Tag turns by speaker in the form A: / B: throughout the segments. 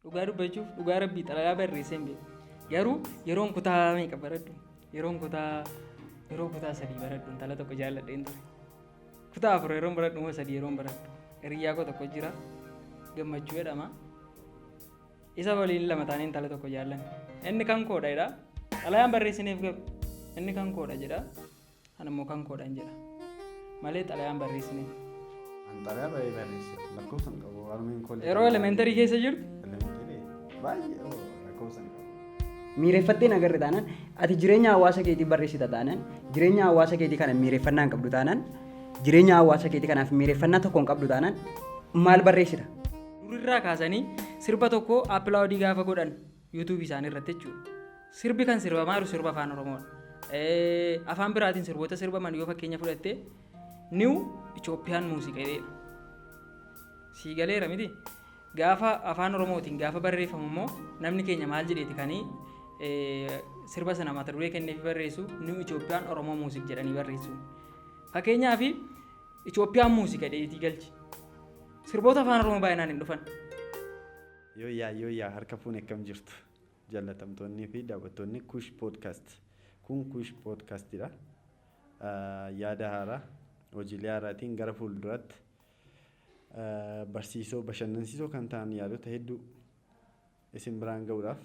A: dhugaa dubbachuuf dhugaa rabbii xalayaa barreessee hin beeku. Garuu yeroon kutaa meeqa baradhu yeroo kutaa 3 baradhu intala tokko jaalladheen ture. Kutaa 4 yeroon baradhu moo 3 yeroon baradhu hiriyaa koo tokko jira gammachuu jedhama. Isa waliin lama taanee intala tokko jaallan. Inni kan koodha jedha. Xalayaan barreessineef gabu. Inni kan koodha jedha. Ani immoo kan koodhaan jedha. Malee xalayaan barreessineef.
B: Xalayaa barreesse lakkoofsa hin qabu harmeen koolii.
A: Yeroo elementarii keessa jirtu.
B: Baay'ee lakkoofsa hin qabu.
C: Miireeffattee agarre taanaan ati jireenya hawaasa keetii barreessita taanaan jireenya hawaasa keetii kana miireeffannaa hin qabdu taanaan jireenya hawaasa keetii kanaaf miireeffannaa tokko hin qabdu taanaan maal barreessita?
A: Durirraa kaasanii sirba tokko appiloodii gaafa godhan yuutuubii isaanii irratti jechuudha. Sirbi kan sirbamaa jiru sirba afaan Oromoodha. Afaan biraatiin sirboota sirbaman yoo fakkeenya fudhatte niw Itoophiyaan muuziqeedha. Sii galeera miti. Gaafa afaan Oromootiin gaafa barreeffamu immoo namni keenya maal jedheeti kanii sirba sana mata duree kenneefi barreessu niw Itoophiyaan Oromoo muuziq jedhanii barreessu. Fakkeenyaaf Itoophiyaan muuziqa dheetii galchi. Sirboota afaan Oromoo baay'inaan hin dhufan.
B: Yoo yaa harka fuunee akkam jirtu jaalatamtoonnii fi daawwattoonni Kush Podcast. Kun Kush Podcastidha. Yaada haaraa hojiilee haaraatiin gara fuulduraatti barsiisoo bashannansiisoo kan ta'an yaadota hedduu isin biraan ga'uudhaaf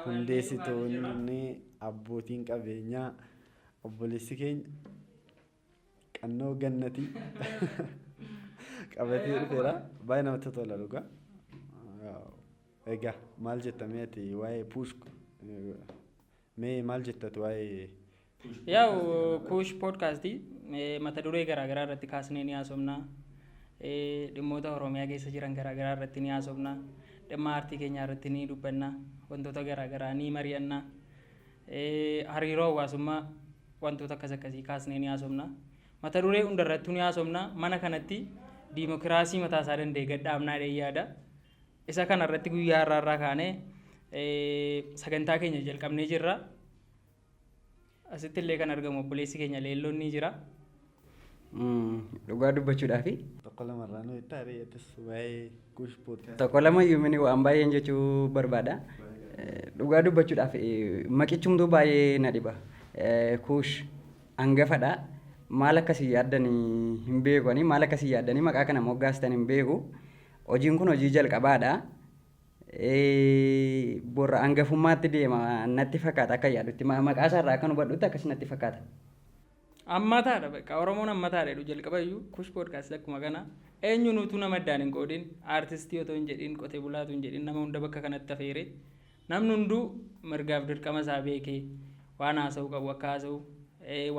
B: hundeessitoonni abbootiin qabeenyaa obboleessi keenya qannoo gannatii qabatee dhufeera. Baay'ee namatti tola dhugaa. Egaa maal jettamee ati waa'ee puush mee maal jettatu waa'ee
A: Yaa'u Kush Podcastii mata duree garaagaraa irratti kaasnee ni haasofna. Dhimmoota Oromiyaa keessa jiran garaagaraa irratti ni haasofna. Dhimma aartii keenyaa irratti ni dubbanna. Wantoota garaagaraa ni mari'anna. Hariiroo hawaasummaa wantoota akkasii kaasnee ni haasofna. Mata duree hundarrattuu ni haasofna. Mana kanatti diimokiraasii mataa isaa danda'e gadhaabnaa yaada. Isa kanarratti guyyaa har'aarraa kaanee sagantaa keenya jalqabnee jirra. Asitti illee kan argamu obboleessi keenya Leelloon ni jira.
C: Dhugaa dubbachuudhaafi.
B: tokko lamarraa nu itti ari'atis waa'ee Kush Podcast.
C: Tokko lama yuumini waan baay'een jechuu barbaada. Dhugaa dubbachuudhaaf maqichumtuu baay'ee na dhiba. Kush hangafadha. Maal akkasii yaaddanii hin beeku maal akkasii yaaddanii maqaa kana moggaastan hin beeku. Hojiin kun hojii jalqabaadha. Borra hangafummaatti deema natti fakkaata akka yaadutti maqaa isaarraa akka hubadhutti akkas natti fakkaata.
A: Ammataadha bakka Oromoon ammataadha jedhu jalqabayyuu Kush Podcast akkuma kana eenyuun utuu nama addaan hin qoodin aartistii otoo hin jedhin qotee bulaatu hin jedhin nama hunda bakka kanatti affeere namni hunduu mirgaaf dirqama isaa beekee waan haasa'u qabu akka haasa'u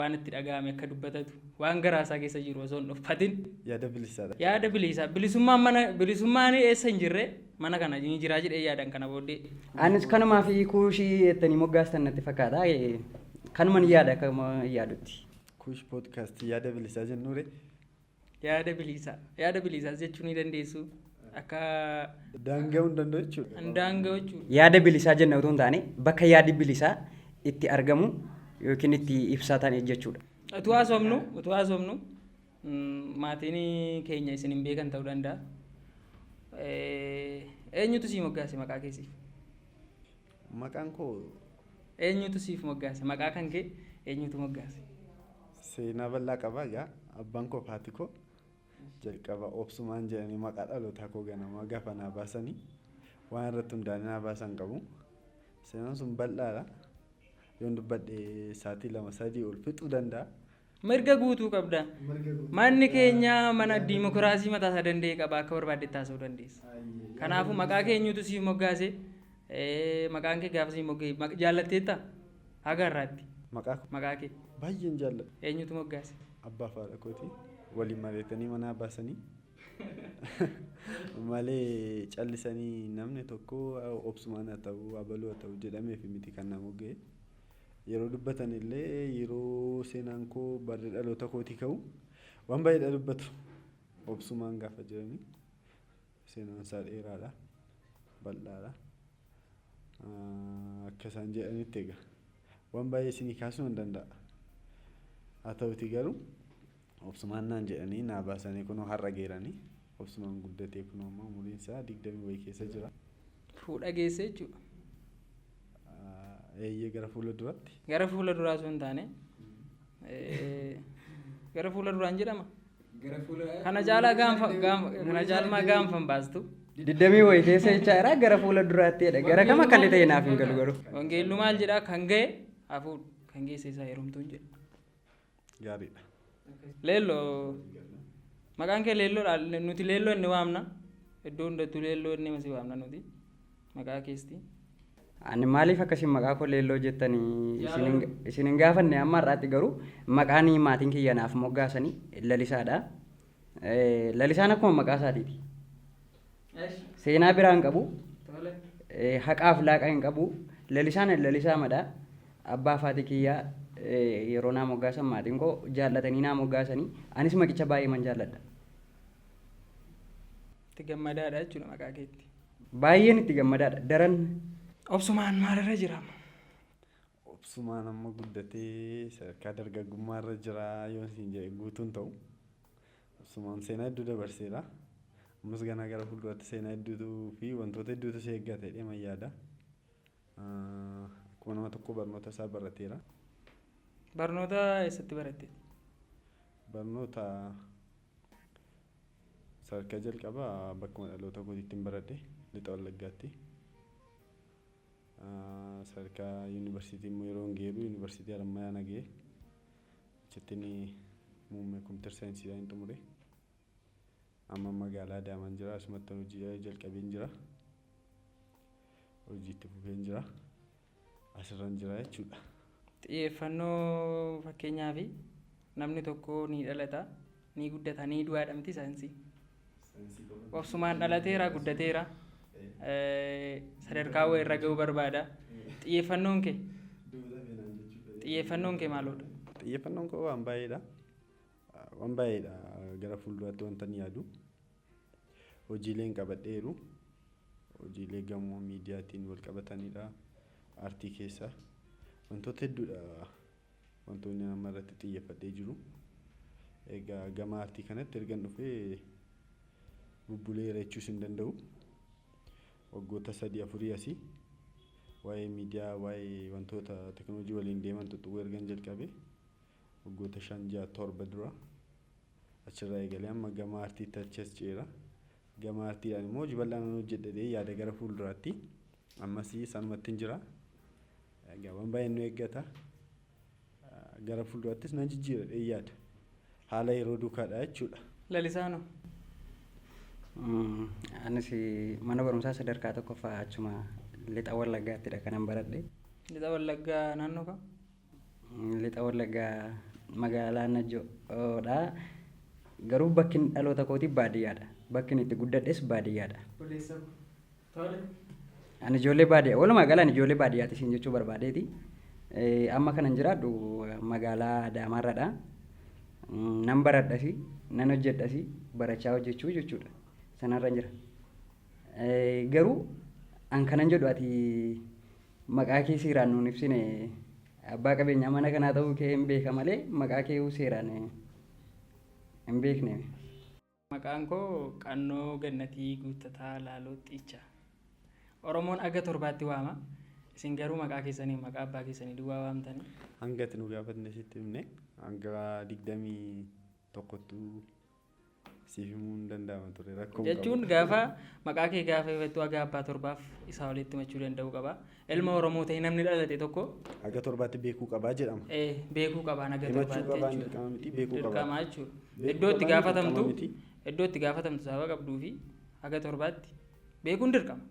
A: waan itti dhaga'ame akka dubbatatu waan garaasaa keessa jiru osoo hin dhuffatin.
B: Yaada bilisaadha.
A: Yaada bilisaa bilisummaan eessa hin jirre mana kana ni jiraa jedhee yaadan kana booddee.
C: Anis kanumaa fi kuushii jettanii moggaastan natti fakkaata. Kanuman yaada akkuma yaadutti.
B: Kush Podcast yaada bilisaa jennuure.
A: Yaada bilisaa jechuu ni dandeessu. Akka
B: daanga'uu hin danda'u jechuudha.
A: Daanga'uu jechuudha.
C: Yaada bilisaa jenna utuu hin taane bakka yaadi bilisaa itti argamu yookiin itti ibsatan jechuudha.
A: Utuu haasofnu maatiin keenya isin hin beekan ta'uu danda'a. Eenyutu siif moggaase maqaa keessiif?
B: Maqaan koo
A: Eenyutu siif moggaase maqaa kan kee eenyutu moggaase?
B: seenaa bal'aa qaba. Egaa abbaan koo haati koo jalqaba obsumaan jedhanii maqaa dhalootaa koo ganamaa gaafa naa baasanii waan irratti hundaa'anii naa baasan qabu. Seenaan sun bal'aadha. Yoon dubbadhe sa'aatii 2-3 ol fixuu danda'a.
A: Mirga guutuu qabda. Manni keenya mana diimokiraasii mataa isaa danda'e qaba akka barbaaddetti haasa'uu dandeessa. Kanaafuu maqaa keenyutu siif moggaase maqaan kee gaafa siif moggaase jaallatteetta haga irraatti. Maqaa kee
B: baay'een jaalladha.
A: Eenyutu moggaase?
B: Abbaa fi haadha kooti waliin mari'atanii manaa baasanii malee callisanii namni tokko obsumaan haa ta'u abaluu haa ta'u jedhameef miti kan nama mogga'e. Yeroo dubbatan illee yeroo seenaan koo barri dhaloota kootii ka'u waan baay'eedha dubbatu. Obsumaan gaafa jiranii seenaan isaa dheeraadha bal'aadha. Akka isaan jedhanitti egaa waan baay'ee isinii kaasuu hin danda'a. Haa ta'uti garuu obsumaan naan jedhanii naa baasanii kunoo har'a geeranii obsumaan guddatee kunoo ammoo umuriin isaa 20 wayii keessa jira.
A: fuudha geesse jechuudha.
B: Eeyyee gara fuula duraatti.
A: Gara fuula duraa osoo hin taane gara fuula duraan jedhama. Kana caalaa gaanfa hin baastu.
C: Diddamii wayii keessa jechaa jira gara fuula duraatti jedha. Gara kama kan ta'e naaf hin galu garuu.
A: Wangeellu maal jedhaa kan ga'e hafuudha. Kan geesse isaa heerumtuu hin jedhu.
B: Gaariidha.
A: Leelloo maqaan kee leelloodha. Nuti leelloo inni waamna. Iddoo hundattuu leelloo inni masi waamna nuti. Maqaa keessi.
C: Ani maaliif akkasiin maqaa koo leelloo jettanii isin hin gaafanne amma har'aatti garuu maqaan maatiin kiyya naaf moggaasanii lalisaadha. Lalisaan akkuma maqaa isaatiiti. Seenaa biraa hin qabu. Haqaaf laaqa hin qabu. Lalisaan lalisaa madha. Abbaa fi haati kiyyaa yeroo naa moggaasan maatiin koo jaallatanii naa moggaasanii anis maqicha baay'ee man jaalladha.
A: Itti gammadaadha jechuudha maqaa keetti.
C: Baay'een itti gammadaadha. Daran
A: Obsumaan maalirra jira?
B: Obsumaan amma guddatee sadarkaa dargaggummaa irra jira yoo isin jedhe guutuun ta'u. Obsumaan seenaa hedduu dabarseera. Ammas ganaa gara fuulduraatti seenaa hedduutuu fi wantoota hedduutu si eeggata jedhee man yaada. Akkuma nama tokko barnoota isaa barateera.
A: Barnoota eessatti baratte?
B: Barnoota sadarkaa jalqabaa bakkuma dhaloota kootiitti baradhe lixa Wallaggaatti. Sadarkaa yuunivarsiitii immoo yeroo hin geeru yuunivarsiitii Harammayaa nagee achitti muummee kompiitara saayinsiidhaan hin xumure. Amma magaalaa Adaamaan jira asumatti hojii jalqabeen jira. Hojiitti fufeen jira. Asirran jira jechuudha.
A: Xiyyeeffannoo fakkeenyaaf namni tokko ni dhalata, ni guddata, ni du'aa dhamti saayinsii. Obsumaan dhalateera, guddateera. Sadarkaa wayii irra ga'uu barbaada. Xiyyeeffannoon kee maalodha?
B: Xiyyeeffannoon koo waan baay'eedha. Waan baay'eedha gara fuulduraatti wanta ni yaadu. Hojiileen qabadheeru. Hojiilee gamoo miidiyaatiin wal qabatanidha. Aartii keessa wantoota hedduudha wantoonni nama irratti xiyyeeffadhee jiru. Egaa gama aartii kanatti ergan dhufee bubbuleera jechuus hin danda'u. Waggoota 3-4 asii waa'ee miidiyaa waa'ee wantoota teknoolojii waliin deeman tuttuquu ergan jalqabe waggoota 5-6-7 dura achirraa eegalee amma gama aartiitti achas ceera. Gama aartiidhaan immoo hojii bal'aan hojjedhee yaada gara fuulduraatti ammas sanumatti hin jira. Egaa waan baay'ee nu eeggata. Gara fuulduraattis nan jijjiiradhee yaada. Haala yeroo duukaadha jechuudha.
A: Lalisaanoo.
C: Anis mana barumsaa sadarkaa tokkoffaa achuma lixa Wallaggaattiidha kanan baradhe.
A: Lixa Wallaggaa naannoo kam?
C: Lixa Wallaggaa magaalaa Najjoodha. Garuu bakki dhaloota kootii baadiyyaadha. Bakki itti guddadhes baadiyyaadha. Ani ijoollee baadiyyaa walumaa galaan ijoollee baadiyyaati isin jechuu barbaadeeti. Amma kanan jiraadhu magaalaa Adaamaarradha. Nan baradhasi nan hojjedhasi barachaa hojjechuu jechuudha. Sanarra jira. Garuu an kanan jedhu ati maqaa kee seeraan nuun ibsine abbaa qabeenyaa mana kanaa ta'uu kee hin beeka malee maqaa kee seeraan hin beekne.
A: Maqaan koo Qannoo Gannatii Guuttataa Laaloo Xiichaa. Oromoon aga 7tti waama. Isin garuu maqaa keessanii maqaa abbaa keessanii duwwaa waamtanii.
B: Hanga itti nu gaafatne sitti himne hanga 21tti siif himuu hin danda'ama ture rakkoo
A: jechuun gaafa maqaa kee gaafa ifattu aga abbaa 7f isaa walitti machuu danda'u qaba. Ilma Oromoo ta'e namni dhalate tokko
B: aga 7tti beekuu qabaa jedhama.
A: Beekuu qabaa aga 7tti
B: jechuudha. Beekuu qabaa.
A: Dirqama jechuudha. Iddoo itti gaafatamtu sababa qabduu fi aga 7tti beekuun dirqama.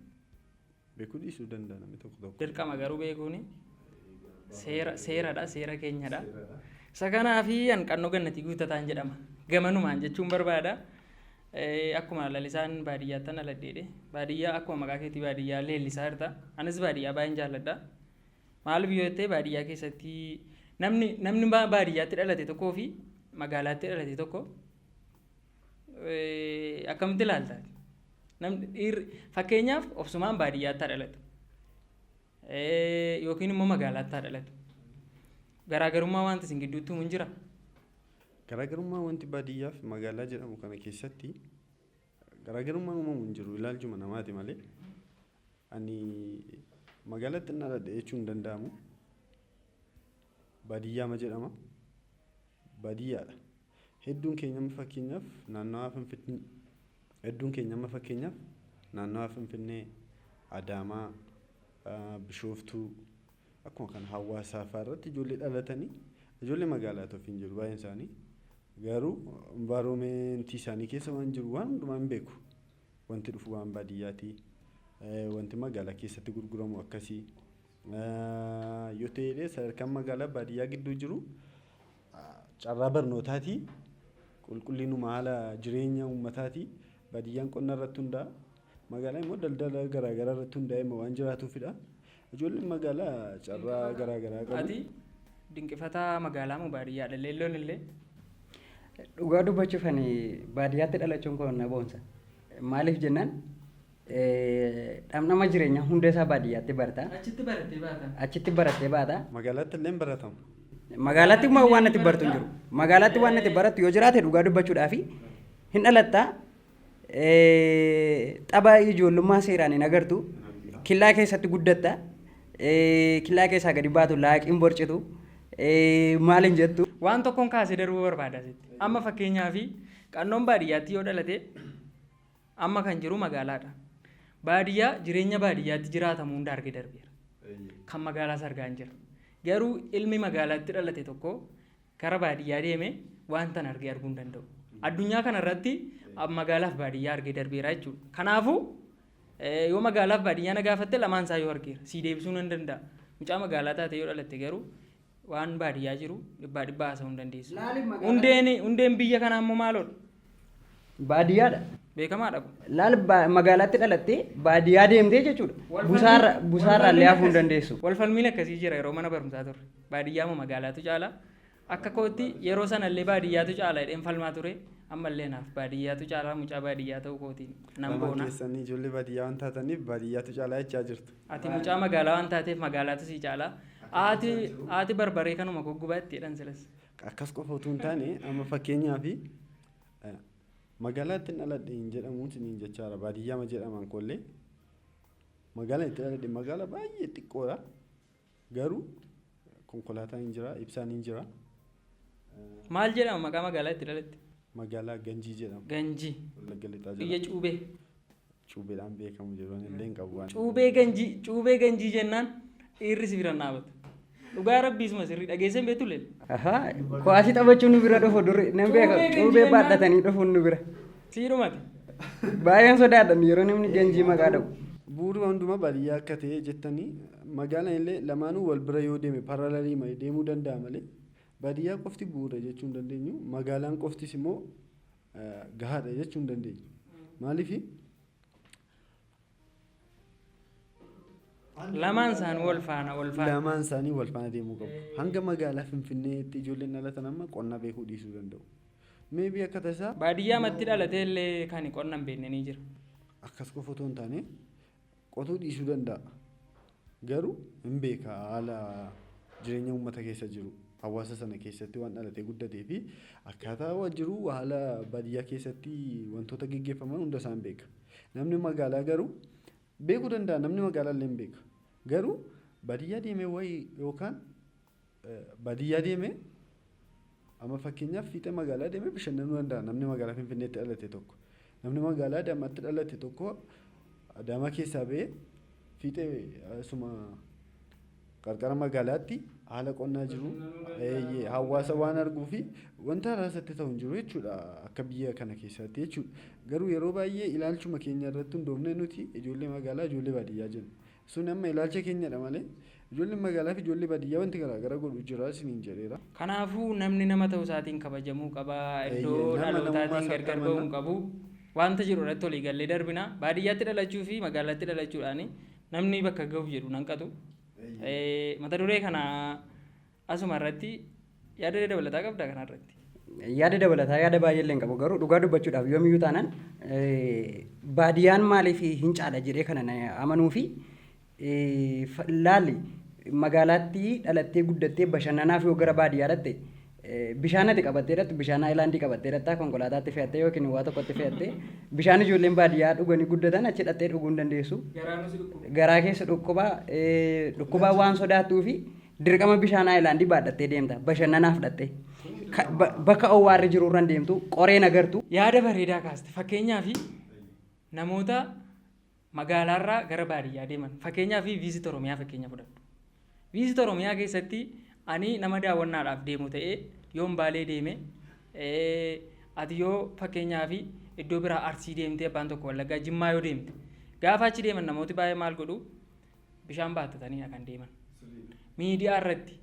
B: Beekuu dhiisuu danda'a namni tokko.
A: Dirqama garuu beekuun seeradha, seera keenyadha. Isa kanaafi Qannoo Gannatii Guuttataan jedhama. Gamanumaan jechuun barbaada. Akkuma lalisaan baadiyyaatti dhaladheedhe. Baadiyyaa akkuma maqaa keetii baadiyyaa leellisaa jirta. Anis baadiyyaa baay'een jaalladha. Maaliif yoo ta'e baadiyyaa keessatti namni baadiyyaatti dhalate tokkoo fi magaalaatti dhalate tokko akkamitti ilaalta? Fakkeenyaaf obsumaan baadiyyaatti dhalatu. Yookiin immoo magaalaatti dhalatu. Garaagarummaa wanti isin gidduutti hin jira.
B: Garaagarummaa wanti baadiyyaa fi magaalaa jedhamu kana keessatti garaagarummaa uumamu hin jiru ilaalchuma namaati malee ani magaalatti hin dhaladhe jechuun hin danda'amu. Baadiyyaa ma jedhama. Baadiyyaadha. Hedduun keenya amma fakkeenyaaf naannawaa Finfinnee, Adaamaa, Bishooftuu akkuma kana Hawaasaa fa'aa irratti ijoollee dhalatanii ijoollee magaalaa tokko hin jiru baay'een isaanii. Garuu environmentii isaanii keessa waan jiru waan hundumaa hin beeku. Wanti dhufu waan baadiyyaati. Wanti magaalaa keessatti gurguramu akkasii. Yoo ta'e sadarkaan magaalaa baadiyyaa gidduu jiru carraa barnootaati. Qulqullinuma haala jireenya uummataati. Baadiyyaan qonna irratti hundaa'a. Magaalaan immoo daldala garaagaraa irratti hundaa'e waan jiraatuufidha. Ijoolleen magaalaa carraa garaagaraa qabu.
A: Ati dinqifataa magaalaa moo baadiyyaadha? Leelloon illee.
C: Dhugaa dubbachuuf ani baadiyyaatti dhalachuun koo na boonsa. Maaliif jennaan dhamdhama jireenyaa hunda isaa baadiyyaatti barata. Achitti barattee baata.
B: Magaalaatti illee baratama.
C: Magaalaatti waan ati baratu hin jiru. Magaalaatti waan ati baratu yoo jiraate dhugaa dubbachuudhaafi hin dhalattaa tapha ijoollummaa seeraan hin agartu. Killaa keessatti guddatta. Killaa keessaa gadi baatu laaqiin borcitu. Maal hin jettu.
A: Waan tokkoon kaasee darbuu barbaada. Amma fakkeenyaaf qannoon baadiyyaatti yoo dhalate amma kan jiru magaalaadha. Baadiyyaa jireenya baadiyyaatti jiraatamu hunda argee darbeera. Kan magaalaas argaa hin jira. Garuu ilmi magaalaatti dhalate tokko gara baadiyyaa deeme wanta argee arguu hin danda'u. Addunyaa kanarratti magaalaaf baadiyyaa argee darbeera jechuudha. Kanaafuu yoo magaalaaf baadiyyaa na gaafatte lamaan isaa yoo argeera sii deebisuu nan danda'a. Mucaa magaalaa taate yoo dhalatte garuu waan baadiyyaa jiru dhibbaa haasa'uu hin dandeessu. Hundeen biyya kanaa immoo maaloodha?
C: Baadiyyaadha.
A: Beekamaadha.
C: Laal magaalaatti dhalattee baadiyyaa deemtee jechuudha. Busaarraa illee hafuu hin dandeessu.
A: Walfalmiin akkasii jira yeroo mana barumsaa turre. Baadiyyaa moo magaalaatu caala? Akka kootti yeroo sana illee baadiyyaatu caala jedheen falmaa ture. Ammallee naaf baadiyyaatu caalaa mucaa baadiyyaa ta'uu kootiin nan boona.
B: Keessanii ijoollee baadiyyaa waan taataniif baadiyyaatu caalaa jechaa jirtu.
A: Ati mucaa magaalaa waan taateef magaalaatu sii caalaa. Haati barbaree kanuma goggubaa itti jedhan silas.
B: Akkas qofa utuu hin taane amma fakkeenyaaf magaalaatti hin dhaladhe hin jedhamuun siniin jechaadha. Baadiyyaa ma jedhaman kollee magaalaan itti dhaladhe magaala baay'ee xiqqoodha. Garuu konkolaataan hin jira, ibsaan hin jira.
A: Maal jedhama maqaa magaalaa itti dhalatte?
B: Magaalaa Ganjii jedhama.
A: Ganjii. Biyya Cuubee.
B: Cuubeedhaan beekamu jedhan illee hin qabu waan.
A: Cuubee Ganjii jennaan dhiirri si biraan dhaabatu. Dhugaa rabbiisuma sirrii dhageesseen beektu leen.
C: Kuwaasii taphachuun nu bira dhufu durri nan beeka cuubee baadhatanii dhufuun nu bira.
A: Siidhumati.
C: Baay'een sodaadhan yeroo namni Ganjii maqaa dhabu.
B: Bu'uura hundumaa baadiyyaa akka ta'e jettanii magaalaan illee lamaanuu wal bira yoo deeme paralelii deemuu danda'a malee baadiyyaa qofti bu'uura jechuu hin dandeenyu. Magaalaan qoftis immoo gahaadha jechuu hin dandeenyu. Maaliif?
A: Lamaan isaanii wal faana.
B: Lamaan isaanii wal faana deemuu qabu. Hanga magaalaa Finfinneetti ijoolleen dhalatan amma qonna beekuu dhiisuu danda'u. Meebii akka tasaa.
A: Baadiyyaa matti dhalatee illee kan qonna hin beekne ni jira.
B: Akkas qofa otoo hin taane qotuu dhiisuu danda'a. Garuu hin beeka haala jireenya uummata keessa jiru. Hawaasa sana keessatti waan dhalatee guddatee fi akkaataa waan jiru haala baadiyyaa keessatti wantoota gaggeeffaman hunda isaan beeka. Namni magaalaa garuu beekuu danda'a. Namni magaalaa illee hin beeka. Garuu baadiyyaa deemee wayii yookaan baadiyyaa deemee amma fakkeenyaaf fiixee magaalaa deemee bashannanuu danda'a. Namni magaalaa Finfinneetti dhalate tokko. Namni magaalaa Adaamaatti dhalate tokko Adaamaa keessaa ba'ee fiixee asuma qarqara magaalaatti haala qonnaa jiru hawaasa waan arguu fi wanta haaraasatti ta'u hin jiru jechuudha akka biyya kana keessatti jechuudha. Garuu yeroo baay'ee ilaalchuma keenya irratti hundoofne nuti ijoollee magaalaa ijoollee baadiyyaa jenna. Sun amma ilaalcha keenyadha malee ijoolleen magaalaa fi ijoollee baadiyyaa wanti garaagaraa godhu jira isiniin jedheera.
A: Kanaafuu namni nama ta'uu isaatiin kabajamuu qaba. Iddoo dhalootaatiin gargar ba'uu hin qabu. Wanta jiru irratti olii gallee darbina. Baadiyyaatti dhalachuu fi magaalaatti dhalachuudhaan namni bakka gahuuf jedhu nan qatu. Mata duree kana asuma irratti yaada dabalataa qabda kana irratti.
C: Yaada dabalataa yaada baay'ee illee hin qabu garuu dhugaa dubbachuudhaaf yoomiyyuu taanaan baadiyyaan maaliif hin caala jedhee kana amanuu fi laalli magaalaatti dhalattee guddattee bashannanaaf yoo gara baadiyyaa dhatte bishaan ati qabattee jirtu bishaan haayilaandii qabattee jirta konkolaataatti fe'attee yookiin waa tokkotti fe'attee bishaan ijoolleen baadiyyaa dhuganii guddatan achi hidhattee dhuguu hin dandeessu. Garaa keessa dhukkubaa waan sodaattuu fi dirqama bishaan haayilaandii baadhattee deemta bashannanaaf hidhattee. Bakka owwaarri jiru irra deemtu qoreen agartu.
A: Yaada bareedaa kaaste fakkeenyaaf namoota magaalaarraa gara baadiyyaa deeman fakkeenyaaf viizit Oromiyaa fakkeenya fudhadhu. Viizit Oromiyaa keessatti ani nama daawwannaadhaaf deemu ta'ee yoon Baalee deeme ati yoo fakkeenyaaf iddoo biraa Arsii deemtee abbaan tokko Wallaggaa Jimmaa yoo deemte gaafa achi deeman namooti baay'ee maal godhu bishaan baattatanii kan deeman. Miidiyaa irratti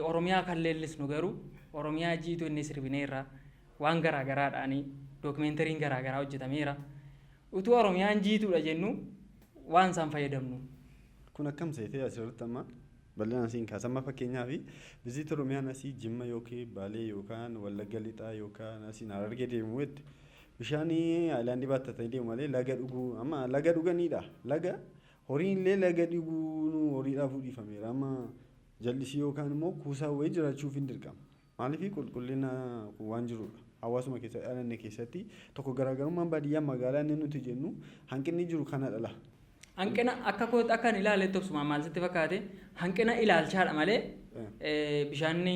A: Oromiyaa kan leellisnu garuu Oromiyaa jiitu inni sirbineerra waan garaagaraadhaanii dookumeentariin garaagaraa hojjetameera. Utuu Oromiyaan jiituudha jennu waan isaan fayyadamnu.
B: Kun akkam seetee asirratti amma bal'inaan siin kaasamma fakkeenyaaf viizit Oromiyaan asii Jimma yookiin Baalee yookaan Wallagga Lixaa yookaan asiin Harargee deemu jetti bishaan haayilaandii baattatanii deemu malee laga dhuguu amma laga dhuganiidha. Laga horiin illee laga dhuguu horiidhaaf dhiifameera amma jallisii yookaan immoo kuusaa wayii jiraachuuf hin dirqama. Maaliif qulqullina waan jirudha. Hawaasuma keessatti dhalanne keessatti tokko garaagarummaan baadiyyaa magaalaa inni nuti jennu hanqinni jiru kana dhala.
A: Hanqina akka kootti akkan ilaaletti obsuma maal sitti fakkaate hanqina ilaalchaadha malee bishaanni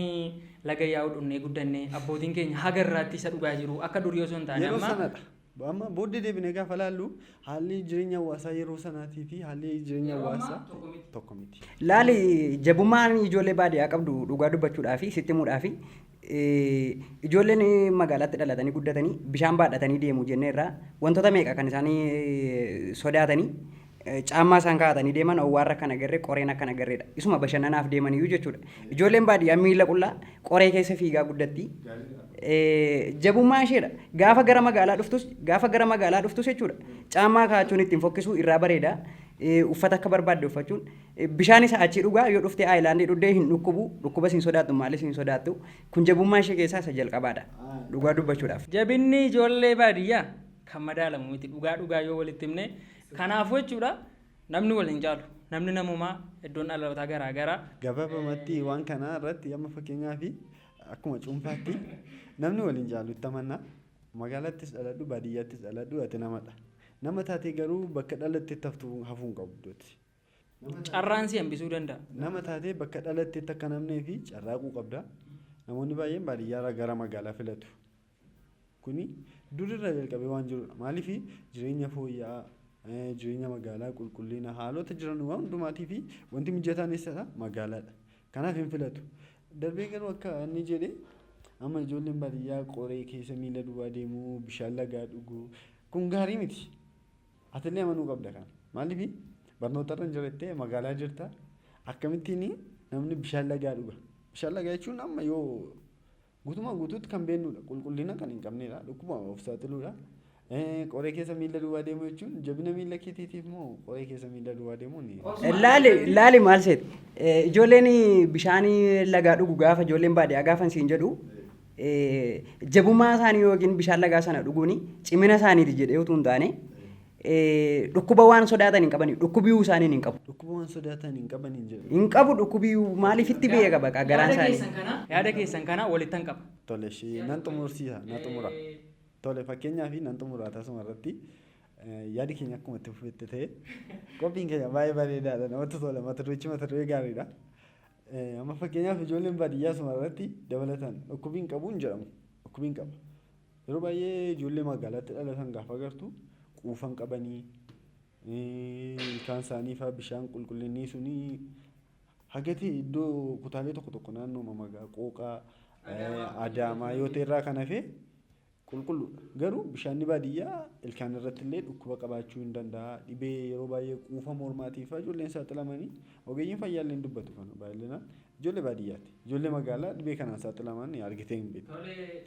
A: laga yaa'u dhunnee guddannee abbootiin keenya haga irraatti isa dhugaa jiru akka durii osoo hin taane
B: amma. Yeroo sanadha. Amma booddee deebinee gaafa laallu haalli jireenya hawaasaa yeroo sanaatii fi haalli jireenya hawaasaa tokko miti.
C: Laali jabummaan ijoollee baadiyyaa qabdu dhugaa dubbachuudhaa fi sitti himuudhaa fi ijoolleen magaalaatti dhalatanii guddatanii bishaan baadhatanii deemu jenneerraa wantoota meeqa kan isaanii sodaatanii caammaa isaan kaa'atanii deeman owwaarra kan agarree qoreen akkan agarreedha. Isuma bashannanaaf deemaniyyuu jechuudha. Ijoolleen baadiyyaa miila qullaa qoree keessa fiigaa guddatti. Jabummaa isheedha. Gaafa gara magaalaa dhuftus jechuudha. Caammaa kaa'achuun ittiin fokkisuu irraa bareeda. Uffata akka barbaadde uffachuun bishaan isa achi dhugaa yoo dhuftee haayilaandii dhuddee hin dhukkuba siin sodaattu maalis hin sodaattu kun jabummaa ishee keessaa isa jalqabaadha dhugaa dubbachuudhaaf.
A: Jabinni ijoollee baadiyyaa kan madaalamu miti dhugaa yoo walitti himne kanaafuu jechuudha namni wal hin caalu namni namumaa iddoon dhalootaa garaagaraa.
B: Gabaabamatti waan kanaa irratti amma fakkeenyaaf akkuma cuunfaatti namni wal hin caalu itti amannaa magaalattis dhaladhu baadiyyaattis dhaladhu ati namadha. Nama taatee garuu bakka dhalatteetti hafuun qabdu.
A: Carraan si hambisuu danda'a.
B: Nama taatee bakka dhalatteetti akka namnee fi carraaquu qabda. Namoonni baay'een baadiyyaarraa gara magaalaa filatu. Kuni durirra jalqabee waan jirudha. Maaliif jireenya fooyya'aa, jireenya magaalaa qulqullina haalota jiran waan hundumaatii fi wanti mijataan eessadha magaalaadha. Kanaaf hin filatu. Darbee garuu akka inni jedhee amma ijoolleen baadiyyaa qoree keessa miila duwwaa deemuu bishaan lagaa dhuguu kun gaarii miti. Atillee amanuu qabda kan maaliif barnoota irra hin jirrettee magaalaa jirta akkamittiin namni bishaan lagaa dhuga bishaan lagaa jechuun amma yoo guutumaa guutuutti kan beennudha qulqullina kan hin qabnedha dhukkuma of saaxiluudha qoree keessa miila duwwaa deemuu jechuun jabina miila keetiitiif moo qoree keessa miila duwwaa deemuun
C: laali maal seet ijoolleen bishaan lagaa dhugu gaafa ijoolleen baadiyyaa gaafa siin jedhu jabummaa isaanii yookiin bishaan lagaa sana dhuguuni cimina isaaniiti jedhee utuu hin taane dhukkuba waan sodaatan hin qabani dhukkubiyyuu isaaniin hin qabu.
B: Dhukkuba waan sodaatan hin qaban hin jedhu.
C: Hin qabu dhukkubiyyuu maaliif itti biyya qaba garaan isaanii.
A: Yaada keessan kana walitti hin qaba.
B: Tole nan xumursiisa nan xumura. Tole fakkeenyaaf nan xumura tasuma irratti yaadi keenya akkuma itti fufetti ta'e qophiin keenya baay'ee bareedaadha namatti tola mata duree gaariidha. Amma fakkeenyaaf ijoolleen baadiyyaa suma irratti dabalatan dhukkubiin qabu hin jedhamu dhukkubiin qaba. Yeroo baay'ee ijoollee magaalaatti dhalatan gaafa agartu quufan qabanii ilkaan isaanii fa'aa bishaan qulqullinni suni hagati iddoo kutaalee tokko tokko naannoo mamagaa qooqaa adaamaa yoo ta'e irraa kan hafe qulqulluudha. Garuu bishaanni baadiyyaa ilkaan irratti illee dhukkuba qabaachuu hin danda'a. Dhibee yeroo baay'ee quufa mormaatiif ijoolleen saaxilamanii ogeeyyiin fayyaa illee dubbatu kana baay'inaan ijoollee baadiyyaati. Ijoollee magaalaa dhibee kanaan saaxilaman argitee hin beektu.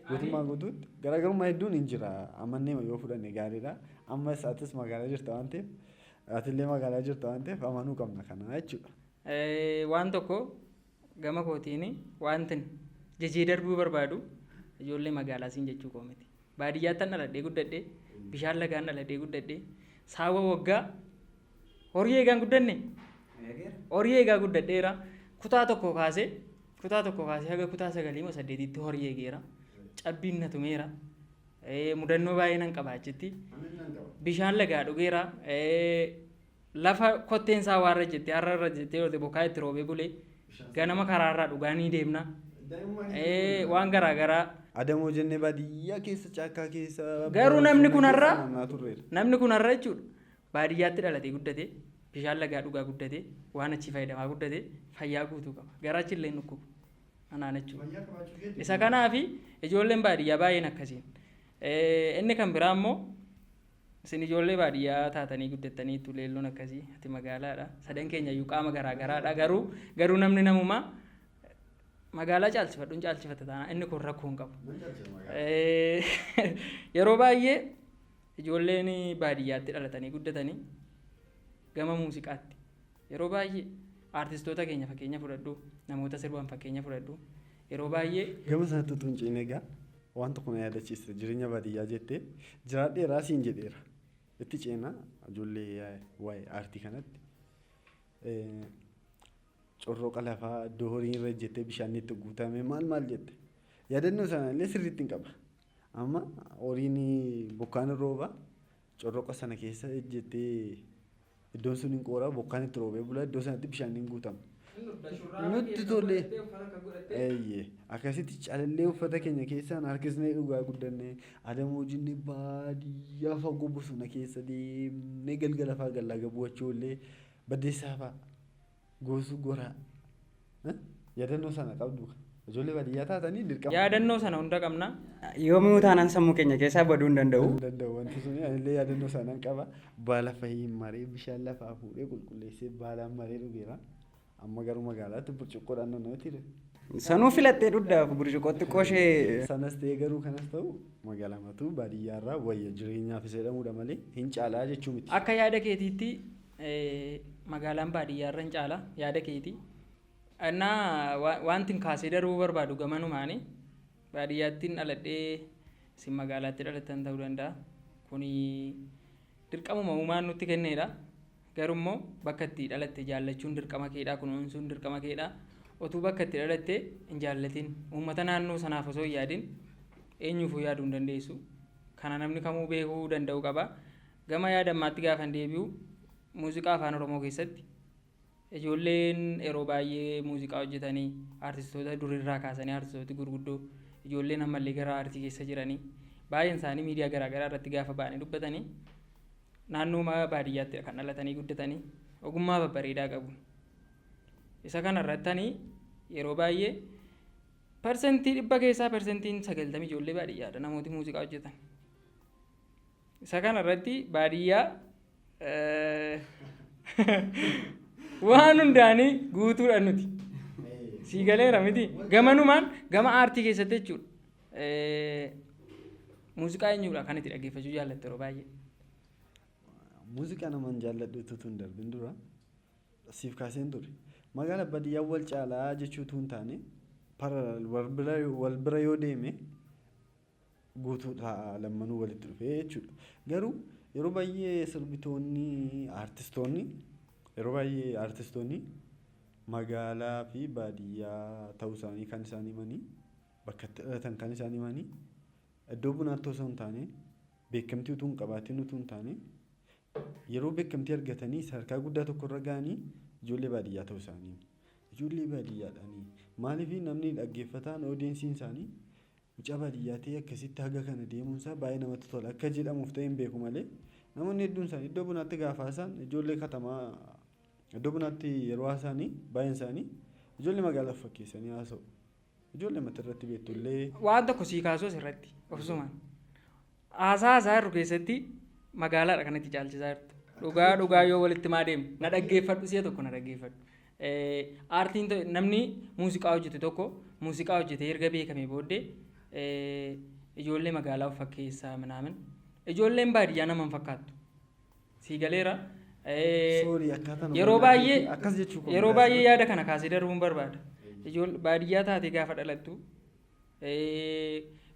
B: Guutummaa guutuutti garaagarummaa hedduun hin jira. Amannee yoo fudhanne gaariidha. Ammas atis magaalaa jirta waan ta'eef atillee magaalaa jirta waan ta'eef amanuu qabna kana jechuudha.
A: Waan tokko gama kootiin wanti jajee darbuu barbaadu ijoollee magaalaa siin jechuu koo miti. Baadiyyaatti dhaladhee guddadhee bishaan lagaan dhaladhee guddadhee saawwa waggaa horii eegaan guddanne horii eegaa guddadheera kutaa tokko kaasee kutaa tokko kaasee haga kutaa 9-8tti horii eegeera. Cabbiin na tumeera. Mudannoo baay'ee nan qaba achitti. Bishaan lagaa dhugeera. Lafa kotteen isaa waarra jettee har'a jettee yoo ta'e bokkaa itti roobee bulee ganama karaarraa dhugaa ni deemna. Waan garaagaraa.
B: Adamoo jennee baadiyyaa keessa caakkaa keessa.
A: Garuu namni kun har'a jechuudha. Baadiyyaatti dhalatee guddate bishaan lagaa dhugaa guddate waan achi fayyadamaa guddate fayyaa guutuu qaba. Garaachi illee nukkubu. Anaan jechuudha. Isa kanaafi ijoolleen baadiyyaa baay'een akkasiin. Inni kan biraa immoo isin ijoollee baadiyyaa taatanii guddattanii itti leelloon akkasii ati magaalaadha. Sadan keenya iyyuu qaama garaagaraadha. Garuu namni namumaa magaalaa caalchifadhuun caalchifata taana inni kun rakkoo hin qabu. Yeroo baay'ee ijoolleen baadiyyaatti dhalatanii guddatanii gama muuziqaatti yeroo baay'ee aartistoota keenya fakkeenya fudhadhu namoota sirban fakkeenya fudhadhu yeroo baay'ee
B: gama sanatti utuu hin ceene egaa waan tokko na yaadachiiste jireenya baadiyyaa jettee jiraadheeraa siin jedheera itti ceena ijoollee waa'ee aartii kanatti corroqa lafaa iddoo horiin irra jettee bishaan itti guutame maal jette yaadannoo sana illee sirriitti hin qaba amma horiin bokkaan rooba corroqa sana keessa jettee iddoon sun hin qoora bokkaan itti roobee bula iddoo sanatti bishaan hin guutamu. Nutti tole akkasitti calallee uffata keenya keessaan harkisnee dhugaa guddanne adamoo jinni baadiyyaa fagoo bosona keessa deemnee galgala fa'aa gallaa gabuu'achoollee baddeessaa fa'aa goosuu goraa yaadannoo sana qabdu ijoollee baadiyyaa taatanii dirqama.
A: Yaadannoo sana hunda qabna.
C: Yoomuu taanaan sammuu keenya keessaa baduu hin danda'u.
B: Wanti sun illee yaadannoo sana qaba baala fahii maree bishaan lafaa fuudhee qulqulleessee baalaan maree dhugeera. Amma garuu magaalaatti burcuqqoodhaan namatti hidhe.
C: Sanuu filattee dhudhaaf burcuqqootti qoshee.
B: Sanas ta'ee garuu kanas ta'u magaalamatu baadiyyaarraa wayya jireenyaaf jedhamudha malee hin caalaa jechuu miti.
A: Akka yaada keetiitti magaalaan baadiyyaarra hin caala yaada keetii. Annaa wanti kaasee darbuu barbaadu gamanumaani baadiyyaattiin dhaladhee isin magaalaatti dhalatan ta'uu danda'a. Kuni dirqamuma uumaan nutti kennedha. Garummoo bakka itti dhalatte jaallachuun dirqama keedhaa kunuunsuun dirqama keedhaa otuu bakka itti dhalatte hin jaallatin uummata naannoo sanaaf osoo hin yaadin eenyuufuu yaaduu hin dandeessu kana namni kamuu beekuu danda'u qaba. Gama yaadammaatti gaafa deebi'u muuziqaa afaan oromoo keessatti ijoolleen yeroo baay'ee muuziqaa hojjetanii aartistoota durirraa kaasanii aartistoota gurguddoo ijoolleen ammallee gara aartii keessa jiranii baay'een isaanii miidiyaa garaagaraa irratti gaafa ba'anii dubbatanii naannoo baadiyyaatti kan dhalatanii guddatanii ogummaa babbareedaa qabu. Isa kana irratti yeroo baay'ee parsentii 100 keessaa parsentiin 90 ijoollee baadiyyaadha namooti muuziqaa hojjetan. Isa kana irratti baadiyyaa waan hundaanii guutuudha nuti. Sii galeera miti. Gamanumaan gama aartii keessatti jechuudha. Muuziqaa eenyuudha kan itti dhaggeeffachuu jaallatte yeroo baay'ee.
B: Muuziqaa naman jaalladhutu tun darbin dura siif kaaseen ture. Magaala baadiyyaa wal caalaa jechuutu hin taane wal bira yoo deeme guutuudha lammanuu walitti dhufee jechuudha. Garuu yeroo baay'ee sirbitoonni aartistoonni magaalaa fi baadiyyaa ta'uu isaanii kan isaan himanii bakka itti dhalatan kan isaan himanii iddoo bunaatti osoo hin taane beekamtii utuu hin qabaatiin utuu hin taane yeroo beekamtii argatanii sadarkaa guddaa tokko irra ga'anii ijoollee baadiyyaa ta'uu isaanii ijoollee baadiyyaadhaanii maaliif namni dhaggeeffataan oodeensiin isaanii mucaa baadiyyaa ta'e akkasitti haga kana deemuunsaa baay'ee namatti tola akka jedhamuuf ta'e hin beeku malee namoonni hedduun isaanii iddoo bunaatti gaafa haasa'an ijoollee katamaa iddoo bunaatti yeroo haasa'anii baay'een isaanii ijoollee magaalaa fakkeessanii haasa'u ijoollee mata irratti beektullee.
A: Waan tokko sii kaasuu asirratti obsumaan haasaa irru keessatti magaalaadha kanatti caalchisaa jirtu. Dhugaa yoo walitti maa deemu na dhaggeeffadhu si'a tokko na dhaggeeffadhu. Aartiin namni muuziqaa hojjete tokko muuziqaa hojjetee erga beekamee booddee ijoollee magaalaa of fakkeessaa minaamin ijoolleen baadiyyaa nama hin fakkaattu. Sii galeera. Yeroo baay'ee yaada kana kaasee darbuun barbaada. Ijoollee baadiyyaa taatee gaafa dhalattu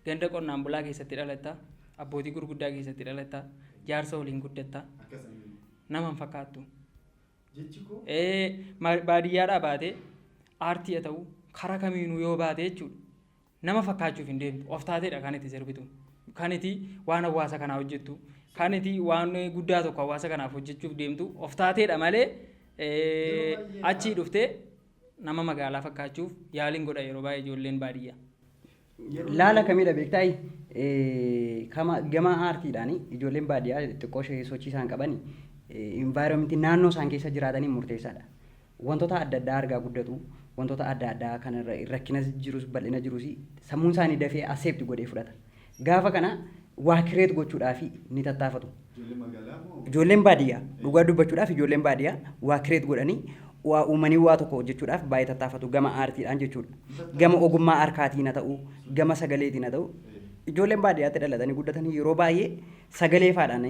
A: ganda qonnaan bulaa keessatti dhalatta abbootii gurguddaa keessatti dhalatta jaarsa waliin guddatta nama hin fakkaattu. Baadiyyaadhaa baatee aartii haa ta'u karaa kamiinuu yoo baate jechuudha. Nama fakkaachuuf hin deemtu. Of taateedha kan itti sirbitu. Kan itti waan hawaasa kanaa hojjettu. Kan itti waan guddaa tokko hawaasa kanaaf hojjechuuf deemtu. Of taateedha malee achii dhuftee nama magaalaa fakkaachuuf yaaliin godha yeroo baay'ee ijoolleen baadiyyaa.
C: Laala kamidha beektaa? Gama aartiidhaan ijoolleen baadiyyaa xiqqoo sochii isaan qaban environmentii naannoo isaan keessa jiraatanii murteessaadha. Wantoota adda addaa argaa guddatu, wantoota adda addaa kan rakkina jirus bal'ina jirus sammuun isaanii dafee accept godhee fudhata. Gaafa kana waa kireet gochuudhaaf ni tattaafatu. Ijoolleen baadiyyaa dhugaa dubbachuudhaaf ijoolleen baadiyyaa waa kireet godhanii waa uumanii waa tokko hojjechuudhaaf baay'ee tattaafatu gama aartiidhaan jechuudha. Gama ogummaa harkaatiin haa ta'u, gama sagaleetiin haa ta'u. Ijoolleen baadiyyaatti dhalatanii guddatanii yeroo baay'ee sagalee faadhaan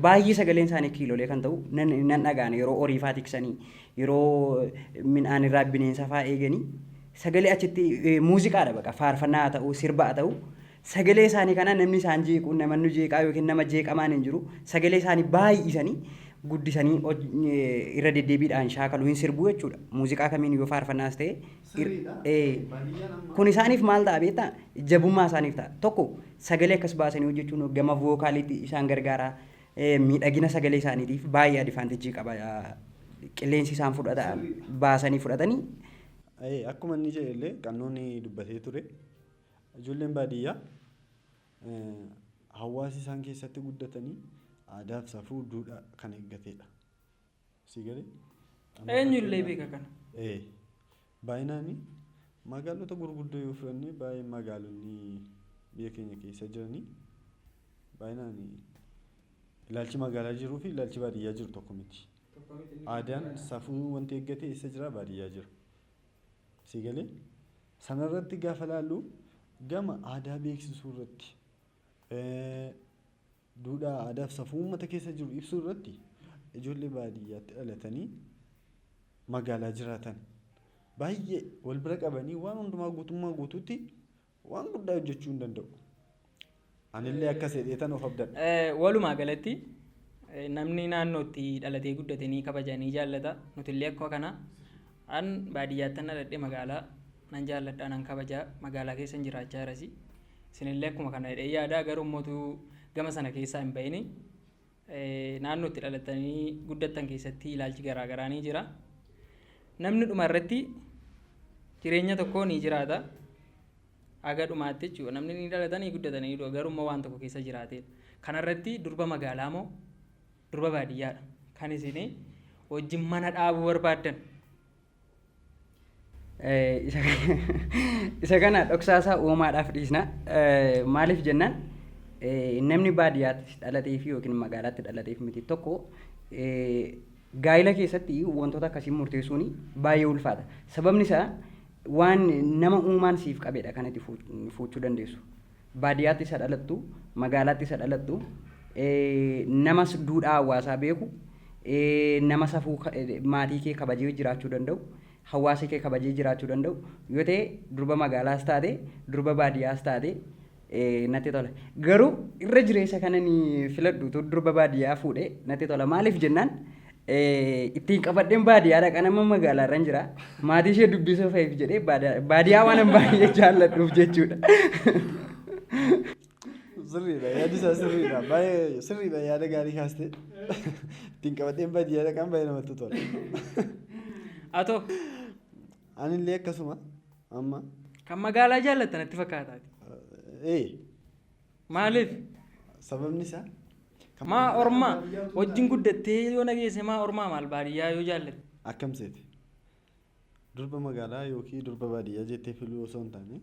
C: baay'ee sagaleen isaanii kiilolee kan ta'u nan dhagaan yeroo horii faa tiksanii yeroo midhaan irraa bineensa faa eeganii sagalee achitti muuziqaadha baqa faarfannaa haa ta'u sirba haa ta'u sagalee isaanii kana namni isaan jeequ namanni jeeqaa yookiin nama jeeqamaan hin jiru sagalee isaanii baay'isanii guddisanii irra deddeebiidhaan shaakaluu hin sirbu jechuudha. Muuziqaa kamiin yoo faarfannaas ta'e kun isaaniif maal ta'a beektaa? Jabummaa isaaniif ta'a. Tokko sagalee akkas baasanii hojjechuun gama vookaaliitti isaan gargaara. Miidhagina sagalee isaaniitiif baay'ee adivaanteejii qaba. Qilleensi isaan fudhatan baasanii fudhatanii.
B: Akkuma inni jedhe illee qannoonni dubbatee ture. Ijoolleen baadiyyaa hawaasi isaan keessatti guddatanii aadaaf safuu duudhaa kan eeggatedha. Si galee?
A: Eenyullee beeka kana.
B: Baay'inaan magaalota gurguddoo yoo fudhanne baay'ee magaalonni biyya keenya keessa jiranii baay'inaan ilaalchi magaalaa jiruu fi ilaalchi baadiyyaa jiru tokko miti. Aadaan safuu wanti eeggate eessa jira? Baadiyyaa jira. Si galee? Sanarratti gaafa laallu gama aadaa beeksisuu irratti duudhaa aadaaf safuu uummata keessa jiru ibsuu irratti ijoollee baadiyyaatti dhalatanii magaalaa jiraatan baay'ee wal bira qabanii waan hundumaa guutummaa guutuutti waan guddaa hojjechuu hin danda'u. Anillee akka sedheetan of abdadha.
A: Walumaa galatti namni naannootti dhalatee guddatanii kabajanii jaallata. Nutillee akka kana an baadiyyaatti dhaladhee magaalaa nan jaalladha nan kabajaa magaalaa keessa jiraachaa jirasi. Isinillee akkuma kana jedhee yaada garuu mootuu gama sana keessaa hin bahini. Naannootti dhalatanii guddatan keessatti ilaalchi garaagaraa ni jira. Namni dhuma irratti jireenya tokko ni jiraata. Aga dhumaatti jechuudha. Namni ni dhalatanii guddatanii garuu waan tokko keessa jiraatedha. Kanarratti durba magaalaa moo durba baadiyyaadha. Kan isin wajjin mana dhaabuu barbaaddan.
C: Isa kana dhoksaasaa uumaadhaaf dhiisna. Maaliif jennaan namni baadiyyaatti dhalatee fi yookiin magaalaatti dhalateef miti tokko gaa'ila keessatti wantoota akkasii murteessuun baay'ee ulfaata. Sababni isaa waan nama uumaan siif qabedha kan itti fuuchuu dandeessu. Baadiyyaatti isa dhalattu, magaalaatti isa dhalattu, nama duudhaa hawaasaa beeku, nama safuu maatii kee kabajee jiraachuu danda'u, hawaasa kee kabajee jiraachuu danda'u yoo ta'e durba magaalaas taate, durba baadiyyaas taate natti tola. Garuu irra jireessa kana ni filadhu durba baadiyyaa fuudhee natti tola. Maaliif jennaan ittiin qabadheen baadiyyaadha kan amma magaalaarra jira. Maatii ishee dubbisuuf jedhee baadiyyaa waan baay'ee jaalladhuuf jechuudha.
B: Sirriidha yaadi isaa sirriidha baay'ee sirriidha yaada gaarii kaaste ittiin qabadheen baadiyyaadha kan baay'ee namatti tola.
A: Atoo.
B: Anillee akkasuma amma.
A: Kan magaalaa jaallattan itti fakkaataati. Maaliif?
B: Sababni isaa?
A: Maa ormaa wajjin guddattee yoo nageesse maa ormaa maal baadiyyaa yoo jaallatte?
B: Akkam seeti? Durba magaalaa yookiin durba baadiyyaa jettee filuu osoo hin taane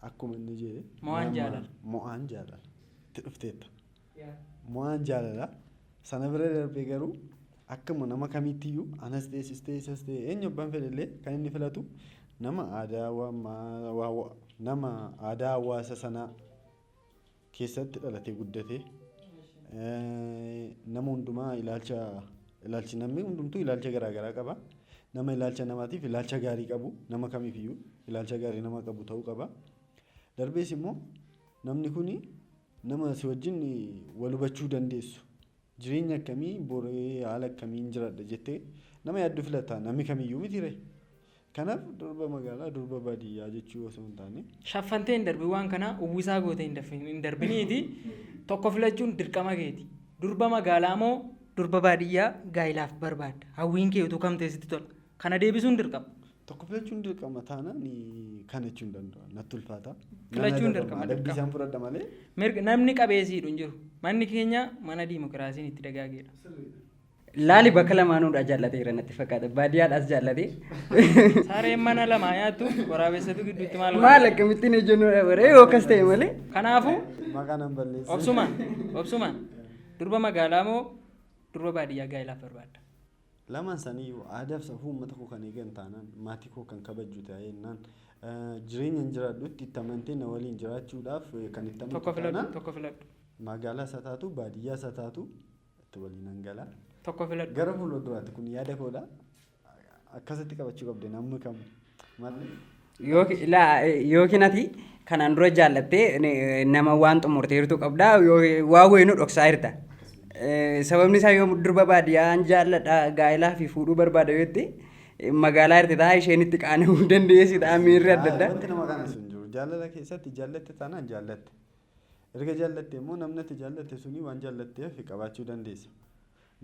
B: akkuma inni jedhe
A: mo'aan jaalala.
B: Mo'aan jaalala. Itti dhufteetta. Mo'aan jaalala. Sana bira darbee garuu akkuma nama kamittiyyuu anas ta'e sistee isas ta'e eenyu abbaan fedhallee kan inni filatu nama aadaa hawaasa sanaa keessatti dhalatee guddatee nama hundumaa ilaalchi namni hundumtuu ilaalcha garaagaraa qaba. Nama ilaalcha namaatiif ilaalcha gaarii qabu nama kamiifiyyuu ilaalcha gaarii nama qabu ta'uu qaba. Darbees immoo namni kun nama si wajjin wal hubachuu dandeessu. Jireenya akkamii boree haala akkamiin jiraadha jettee nama yaaddu filata namni kamiyyuu miti ree. Kanaaf durba magaalaa durba baadiyyaa jechuu osoo hin taane.
A: Shaffantee hin darbi waan kana uwwisaa gootee hin darbiniiti tokko filachuun dirqama keeti. Durba magaalaa moo durba baadiyyaa gaa'ilaaf barbaadda. Hawwiin kee utuu kam teessitti tola. Kana deebisuun dirqama.
B: Tokko filachuun dirqama taanaan kana jechuun danda'a. Natti ulfaata.
A: Filachuun dirqama.
B: Dabbisaan fudhadha malee.
A: Namni qabeessiidhu hin jiru. Manni keenya mana diimokiraasiin itti dagaageedha.
C: Laali bakka lamaanuudha jaallateera natti fakkaata. Baadiyyaadhaas jaallatee.
A: Sareen mana lamaa nyaattu waraabessatu gidduutti
C: maal akkamittiin ejjennuudha baree yoo akkas ta'e malee.
A: Kanaafuu
B: maqaa nan balleessa.
A: Obsumaan durba magaalaa moo durba baadiyyaa gaa'ilaaf barbaadda.
B: Lamaan sanii aadaa fi safuu uummata koo kan eegan taanaan maatii koo kan kabaju ta'ee naan jireenya hin jiraadhutti itti amantee na waliin jiraachuudhaaf kan itti amantu
A: tokko filadhu.
B: Magaalaa isa taatu baadiyyaa isa taatu itti waliin hangalaa.
A: Tokko filadhu.
B: Gara fuulduraatti kun yaada koodha. Akkasitti qabachuu qabde namni kam malee.
C: Yookiin ati kanaan dura jaallattee nama waan xumurteertu qabdaa waa wayinuu dhoksaa jirta. Sababni isaa yoo durba baadiyyaan jaalladha gaa'ilaa fi fuudhuu barbaada yoo ta'e magaalaa irratti taa'aa isheen itti qaana'uu dandeessi ta'a miirri adda addaa.
B: Wanti nama qaana'u hin jiru. Jaalala keessatti jaallatte taanaan jaallatte. Erga jaallatte immoo namni ati jaallatte suni waan jaallatteef qabaachuu dandeessa.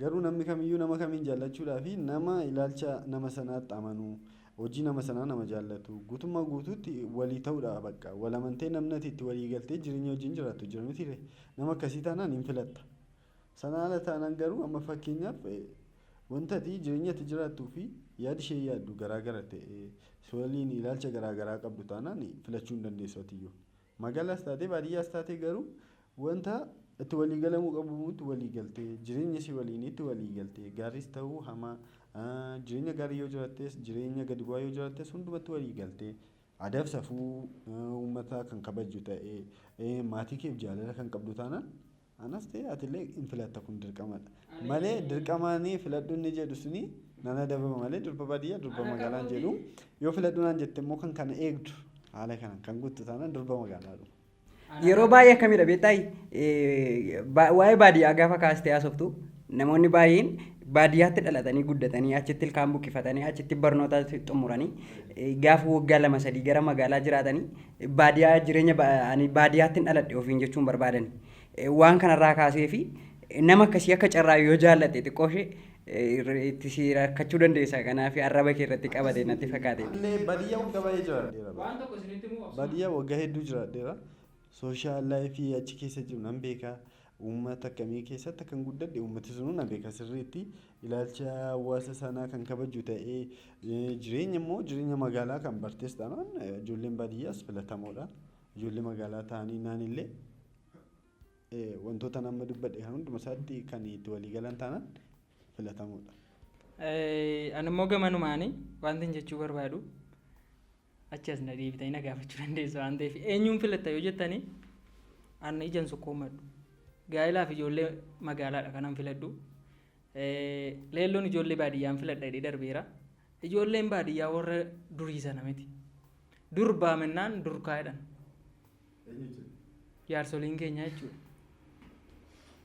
B: Garuu namni kamiyyuu nama kamiin jaallachuudhaa fi nama ilaalcha nama sanaatti amanuu hojii nama sanaa nama jaallatu guutummaa guutuutti walii ta'uudha bakka walamantee namni ati itti walii galtee jireenya wajjin jiraattu jira miti nama akkasii taanaan hin filatta. Sana ala taanaan garuu amma fakkeenyaaf wanta ati jireenya ati jiraattuu fi yaada ishee yaaddu garaagara ta'e waliin ilaalcha garaagaraa qabdu taanaan filachuu hin dandeessu atiyyuu. Magaalaas taatee baadiyyaas taatee garuu wanta itti walii galamuu qabu itti walii galtee jireenya ishee waliin itti walii galtee gaariis ta'uu hamaa jireenya gaarii yoo jiraattes jireenya gadi bu'aa yoo jiraattes hundumatti walii galtee aadaa fi safuu uummataa kan kabaju ta'ee maatii keef jaalala kan qabdu taanaan anas ta'e atillee hin filatta kun dirqamadha. Malee dirqamaanii filadhu inni jedhu suni nana dabama malee durba baadiyyaa durba magaalaan jedhu yoo filadhu naan jette immoo kan kana eegdu haala kana kan guutu taanaan durba magaalaadha.
C: Yeroo baay'ee akkamidha beektaa waa'ee baadiyyaa gaafa kaastee haasoftu namoonni baay'een baadiyyaatti dhalatanii guddatanii achitti ilkaan buqqifatanii achitti barnoota xumuranii gaafa waggaa 2-3 gara magaalaa jiraatanii baadiyyaa jireenya baadiyyaatti dhaladhe ofiin jechuun barbaadan waan kanarraa kaasee fi nama akkasii akka carraa yoo jaallatte xiqqoo ishee itti si rakkachuu dandeessa kanaaf arraba kee irratti qabate natti fakkaate.
B: Baadiyyaa waggaa baay'ee jiraadheera. Baadiyyaa waggaa hedduu jiraadheera. Sooshaal laayifii achi keessa jiru nan beekaa. Uummata akkamii keessatti kan guddadhe uummati sun nan beekaa sirriitti ilaalcha hawaasa sanaa kan kabaju ta'ee jireenya immoo jireenya magaalaa kan bartees taanaan ijoolleen baadiyyaas filatamoodha. Ijoollee magaalaa ta'anii naanillee wantoota nama dubbadhe kan hunduma isaatti kan itti walii galan taanaan filatamoodha.
A: Ani immoo gamanumaanii wanti jechuu barbaadu achi as na deebitanii na gaafachuu dandeessu waan ta'eef eenyuun filatta yoo jettanii ani ijaan sukkuumadhu. Gaa'ilaa fi ijoollee magaalaadha kanan filadhu. Leelloon ijoollee baadiyyaan filadha jedhee darbeera. Ijoolleen baadiyyaa warra durii sana miti. Dur baamennaan dur kaa'edhan. Jaarsoliin keenya jechuudha.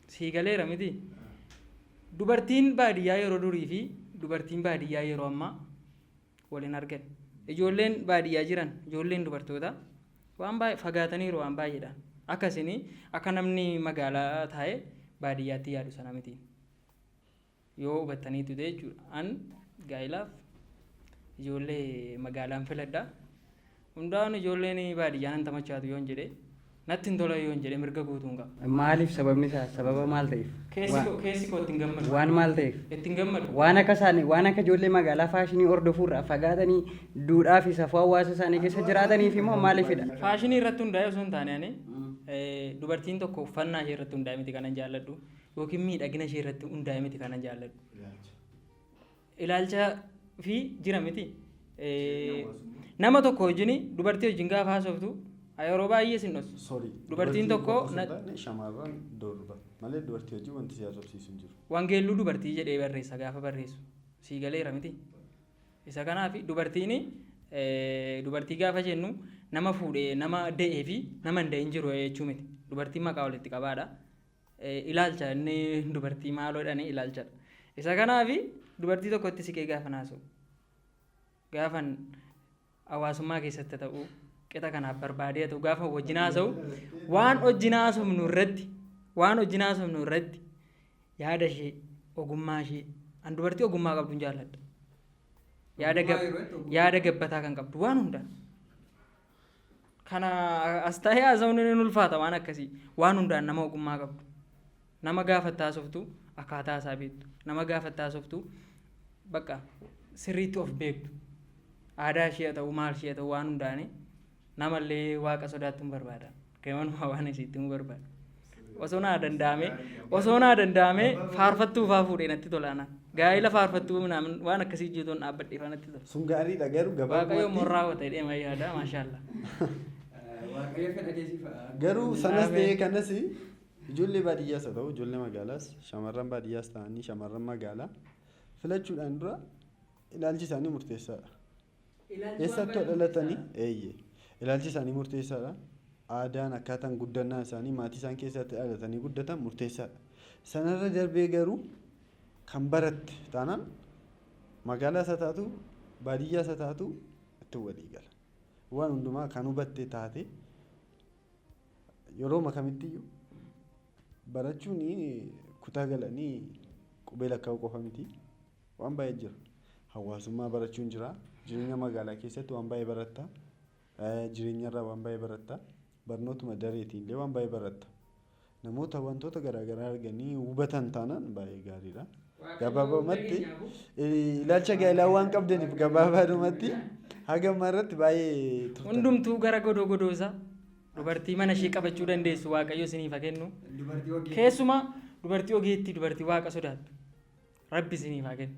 A: Sii galeera miti. Dubartiin baadiyyaa yeroo durii fi dubartiin baadiyyaa yeroo ammaa waliin argan. Ijoolleen baadiyyaa jiran ijoolleen dubartoota waan baay'ee fagaataniiru waan baay'eedhaan. Akkasini akka namni magaalaa taa'ee baadiyyaatti yaadu sana miti. Yoo hubattaniitu ta'e jechuudha. An gaa'ilaaf ijoollee magaalaan filadha. Hundaan ijoolleen baadiyyaa nan tamachaatu yoon jedhee natti hin tola yoon jedhee mirga guutuun qaba.
C: Maaliif sababni isaa sababa maal ta'eef?
A: Keessi koo ittiin gammadu.
C: Waan maal ta'eef?
A: Ittiin gammadu.
C: Waan akka ijoollee magaalaa faashinii hordofuurraa fagaatanii duudhaa fi safuu hawaasa isaanii keessa jiraataniif immoo maaliifidha?
A: Faashinii irratti hundaa'e osoo hin taane dubartiin tokko uffannaa ishee irratti hundaa'e miti kanan jaalladhu yookiin miidhagina ishee irratti hundaa'e miti kanan jaalladhu. Ilaalcha fi jira miti. Nama tokko wajjin dubartii wajjin gaafa haasoftu yeroo baay'ee sin dhoosu. Dubartiin tokko
B: shamarran durba malee dubartii wajjin wanti si haasofsiisu hin jiru.
A: Wangeelluu dubartii jedhee barreessa gaafa barreessu sii galeera miti. Isa kanaaf dubartii gaafa jennu nama fuudhee nama da'ee fi nama hin da'in jiru jechuu miti. Dubartiin maqaa walitti qabaadha. Ilaalcha inni dubartii maaloo jedhanii ilaalchadha. Isa kanaaf dubartii tokkotti siqee gaafa naasu gaafan hawaasummaa keessatti ta'u qixa kanaaf barbaadee ta'u gaafa wajjin haasa'u waan wajjin haasofnu irratti yaada ishee ogummaa ishee an dubartii ogummaa qabduun jaalladha. Yaada gabbataa kan qabdu waan hundaan. Kana as ta'ee haasa'uun ni ulfaata waan akkasii waan hundaan nama ogummaa qabdu. Nama gaafatti haasoftu akkaataa isaa beektu. Nama gaafatti haasoftu bakka sirriitti of beektu. Aadaa ishee ta'u maal ishee ta'u waan hundaanii namallee waaqa sodaattuun barbaada. Gamanuma waan isiittiin barbaada. Osoo naa danda'ame faarfattuu faa fuudhee natti tolaana. Gaa'ila faarfattuu waan akkasii jechuun dhaabbadhee faa natti tola.
B: Sun gaariidha garuu gabaabumatti.
A: Waaqayyo morraa hawwatee deemaa yaada maashaallah.
B: Garuu sanas ta'ee kanas ijoollee baadiyyaas haa ta'u ijoollee magaalaas shamarran baadiyyaas ta'anii shamarran magaalaa filachuudhaan dura ilaalchi isaanii murteessaadha. Eessattuu dhalatanii ilaalchi isaanii murteessaadha. Aadaan akkaataan guddannaa isaanii maatii isaan keessatti dhalatanii guddatan murteessaadha. Sanarra darbee garuu kan baratte taanaan magaalaas haa taatu baadiyyaas haa taatu itti walii gala. Waan hundumaa kan hubatte taate yeroo makamittiyyu barachuun kutaa galanii qubee lakkaa'uu qofa miti. Waan baay'ee jira. Hawaasummaa barachuun jira. Jireenya magaalaa keessatti waan baay'ee baratta. Jireenyarraa waan baay'ee baratta. Barnootuma dareetiin illee waan baay'ee baratta. Namoota wantoota garaagaraa arganii hubatan taanaan baay'ee gaariidha. Gabaabumatti ilaalcha gaa'ilaa waan qabdaniif gabaabaadhumatti haga ammaarratti baay'ee turtan.
A: Hundumtuu gara godoo isaa dubartii mana ishee qabachuu dandeessu waaqayyo isiniif haa kennu. Keessumaa dubartii ogeettii dubartii waaqa sodaattu rabbi isiniif haa kennu.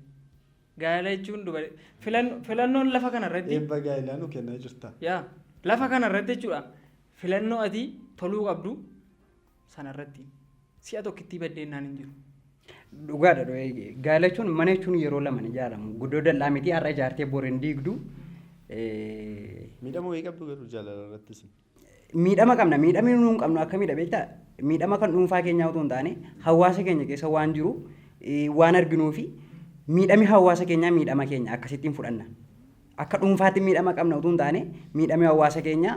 A: Gaa'ila jechuun filannoon lafa kanarratti.
B: Eebba gaa'ilaa nu kennaa jirta.
A: Lafa kanarratti jechuudha. Filannoo ati toluu qabdu sanarratti si'a tokkittii baddeennaan hin jiru.
C: Dhugaadha gaa'ila jechuun mana jechuun yeroo lama ijaaramu guddoo dal'aa miti har'a ijaartee booreen diigdu.
B: Miidhama wayii qabdu garuu jaalala irrattis.
C: Miidhama qabna miidhamni nuun qabnu akka miidha beektaa miidhama kan dhuunfaa keenyaa otoo hin taane hawaasa keenya keessa waan jiru waan arginuu fi miidhami hawaasa keenyaa miidhama keenya akkasittiin fudhanna. Akka dhuunfaatti miidhama qabna otoo hin taane miidhami hawaasa keenyaa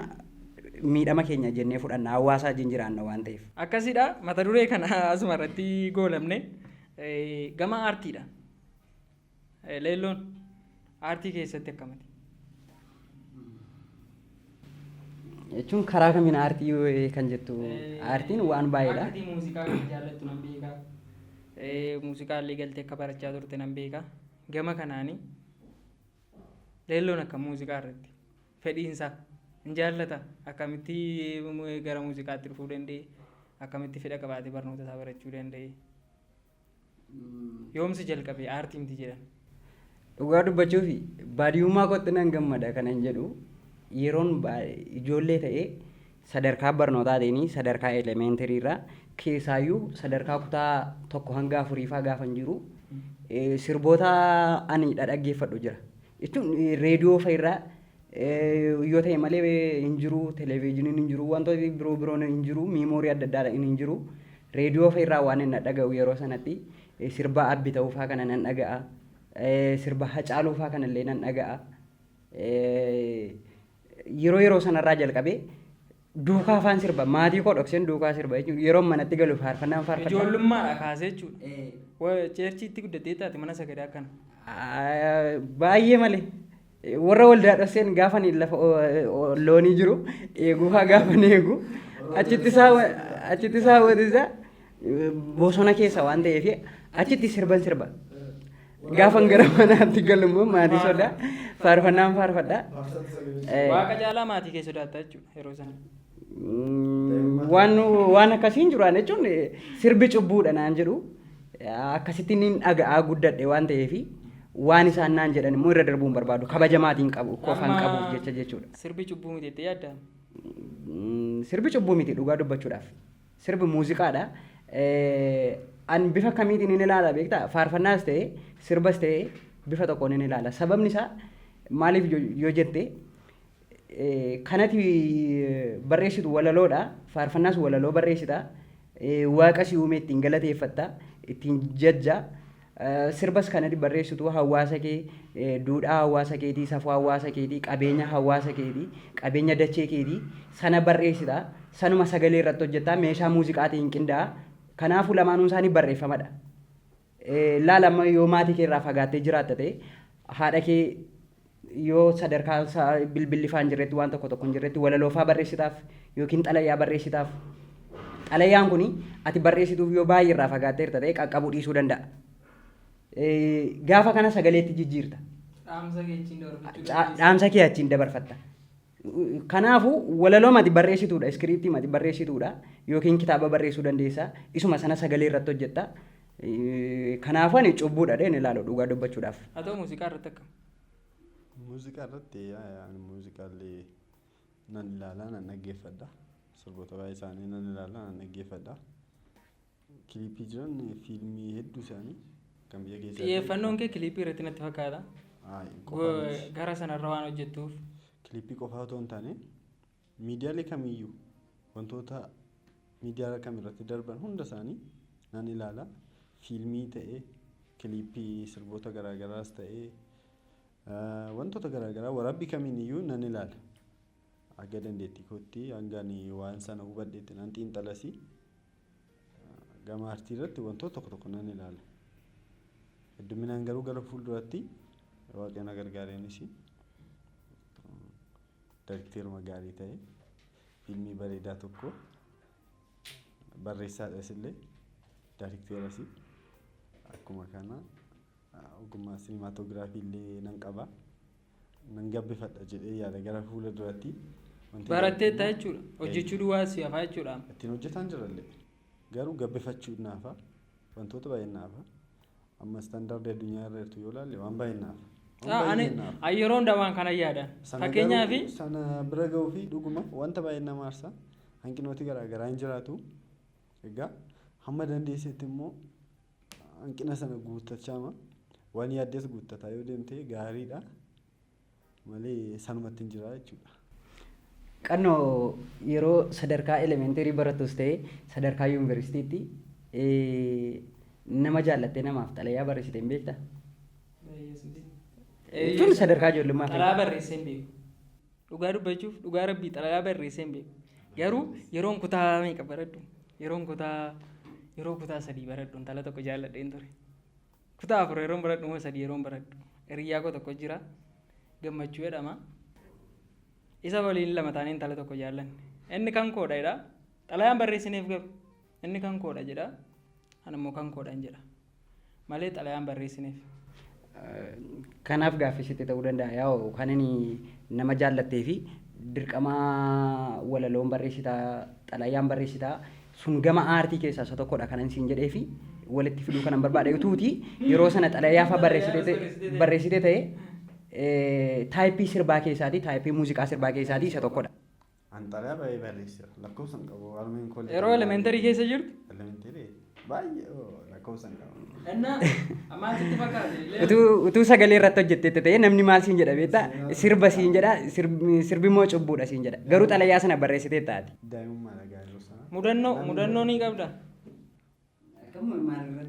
C: miidhama keenya jennee fudhanna hawaasa wajjin jiraanna waan ta'eef.
A: Akkasidha mata duree kana asuma irratti goolabne gama aartiidha. Leelloon aartii keessatti akkamati?
C: Jechuun karaa kamiin aartii kan jettu aartiin waan baay'eedha.
A: Aartii muuziqaa kan jaallattu nan beekaa. Muuziqaa illee galtee akka barachaa turte nan beekaa. Gama kanaanii leelloon akka muuziqaa irratti fedhiinsaa hin jaallata akkamitti gara muuziqaatti dhufuu danda'e akkamitti fedha qabaatee barnoota isaa barachuu danda'e yoomsi jalqabe aartiimti jedhan.
C: Dhugaa dubbachuuf baadiyyummaa kootti nan gammada kanan jedhu yeroon ijoollee ta'ee sadarkaa barnootaatiin sadarkaa elementary irraa keessaayyuu sadarkaa kutaa tokko hanga afuriifaa gaafan jiru sirboota ani dhaggeeffadhu jira. Jechuun reediyoo fa'irraa yoo ta'e malee hin jiru televezyiiniin hin jiru wantoota biroon hin jiru miimoorii adda addaa hin jiru reediyoo fa'irraa waan hin dhaga'u yeroo sanatti sirba abbi ta'uufaa kana nan dhaga'a sirba hacaaluufaa kanallee nan dhaga'a yeroo sanarraa jalqabee duukaa afaan sirba maatii koo dhokseen duukaa sirba jechuun yeroo manatti galu faarfannaan faarfannaa.
A: Ijoollummaadha kaasee jechuudha. Ceerchiitti guddattee taate mana sagadaa akkana.
C: Baay'ee malee. Warra waldaa dhokseen gaafan lafa loonii jiru eeguufaa gaafan eegu achitti isaa hawwatisa bosona keessa waan ta'eef achitti sirba. Gaafan gara manaatti galummoo maatii sodaa faarfannaan faarfadha.
A: Waaqa caalaa maatii kee sodaata jechuudha yeroo sana.
C: Waan akkasiin jiraan jechuun sirbi cubbuudha naan jedhu akkasitti niin dhaga'aa guddadhe waan ta'eef waan isaan naan jedhan immoo irra darbuun barbaadu kabaja maatiin qabu qofaan qabuuf jechuudha.
A: Sirbi cubbuu miti jettee yaaddaa?
C: Sirbi cubbuu miti dhugaa dubbachuudhaaf. Sirbi muuziqaadha. An bifa kamiitiin ni ilaala beektaa faarfannaas ta'e sirbas ta'e bifa tokkoon ni ilaala. Sababni isaa maaliif yoo jette kanatti barreessitu walaloodha faarfannaas walaloo barreessita waaqa si uume ittiin galateeffatta ittiin jajja Sirbas kanatti barreessitu hawaasa kee, duudhaa hawaasa keetii, safuu hawaasa keetii, qabeenya hawaasa keetii, qabeenya dachee keetii sana barreessita. Sanuma sagalee irratti hojjeta. Meeshaa muuziqaatiin qinda'a. Kanaafuu lamaanuun isaanii barreeffamadha. Laala amma yoo maatii kee irraa fagaattee jiraatta ta'e haadha kee yoo sadarkaa bilbilli faan jirretti waan tokko tokko hin jirretti walaloofaa barreessitaaf yookiin xalayaa barreessitaaf. Xalayaan kun ati barreessituuf yoo baay'ee irraa fagaatteerta ta'e qaqqabuu dhiisuu danda'a. Gaafa kana sagaleetti jijjiirta. Dhaamsa kee achiin dabarfatta. Kanaafuu walaloo mati barreessituudha, iskiriiptii mati barreessituudha yookiin kitaaba barreessuu dandeessa. Isuma sana sagalee irratti hojjetta. Kanaafuu ani cubbuudha dheen ilaalu dhugaa dubbachuudhaaf.
A: Haa ta'u muuziqaa irratti akkam?
B: Muuziqaa irratti muuziqaallee nan ilaalaa nan dhaggeeffadha. Sirboota baay'ee isaanii nan ilaalaa nan dhaggeeffadha. Kiliipii jiran fiilmii hedduu isaanii kan biyya keessatti.
A: Xiyyeeffannoon kee kiliipii irratti natti fakkaata. Gara sanarra waan hojjettuuf.
B: Kiliipii qofaa otoo hin taane miidiyaalee kamiyyuu wantoota miidiyaa kamirratti darban hunda isaanii nan ilaala. Fiilmii ta'ee kiliipii sirboota garaagaraas ta'ee wantoota garaagaraa waraabbii kamiiniyyuu nan ilaala. Akka dandeettii kootti hangaan waan sana hubadheetti nan xiinxalasi. Gama aartii irratti wantoota tokko tokko nan ilaala. Hedduminaan garuu gara fuulduraatti Waaqayyoon na gargaareenis Daayirekteeruma gaarii ta'e fiilmii bareedaa tokko barreessaadhas illee daayirekteeras akkuma kana ogummaa siinimaatoogiraafii illee nan qaba. Nan gabbifadha jedhee yaada gara fuula duratti.
A: Baratteetta jechuudha. Hojjechuu duwwaa si hafaa jechuudha.
B: Ittiin hojjetaan jirallee garuu gabbifachuu naafa wantoota baay'ee naafa. Amma istaandaardii addunyaa irra jirtu yoo ilaalle waan baay'ee naafa.
A: Yeroo hundaa waan kana yaadan. Fakkeenyaaf
B: sana bira ga'uu fi dhuguma wanta baay'ee nama aarsa hanqinooti garaagaraa hin jiraatu. Egaa hamma dandeessetti immoo hanqina sana guuttachaama waan yaaddees guuttataa yoo deemte gaariidha malee sanumatti hin jira jechuudha.
C: Qannoo yeroo sadarkaa elementarii barattus ta'e sadarkaa yuunivarsiitiitti nama jaallattee namaaf xalayaa barreessite hin beektaa? Tun sadarkaa ijoollummaa fi
A: xalayaa barreessee hin beeku. Dhugaa dubbachuuf dhugaa rabbii xalayaa barreessee hin beeku. Garuu yeroon kutaa meeqa baradhu? Yeroo kutaa 3 baradhu intala tokko jaalladheen ture. Kutaa 4 yeroon baradhu moo 3 yeroon baradhu. Hiriyaa koo tokko jira. Gammachuu jedhama. Isa waliin lama taanee intala tokko jaallanne. Inni kan koodha jedha. Xalayaan barreessineef garuu inni kan koodha jedha. Ani immoo kan koodhaan jedha. Malee xalayaan barreessineef.
C: Kanaaf gaaffisitti ta'uu danda'a. Yaa kan inni nama jaallattee fi dirqama walaloon barreessitaa xalayaan barreessitaa sun gama aartii keessaa isa tokkodha kanan siin jedhee fi walitti fiduu kanan barbaada. Utuuti yeroo sana xalayaa fa'aa barreessite ta'e taayippii sirbaa keessaati taayippii muuziqaa sirbaa keessaati isa tokkodha.
B: Xalayaa baay'ee barreessira lakkoofsa hin qabu harmeen koollee.
A: Yeroo elementarii keessa jirtu.
B: Elementarii baay'ee lakkoofsa hin qabu.
C: Utuu sagalee irratti hojjettetti ta'e namni maal siin jedha beektaa? Sirba siin jedha sirbi immoo cubbuudha siin jedha. Garuu xalayaa sana barreessitee taati.
B: Daa'imummaadha gaariidha sana.
A: Mudannoo ni qabda.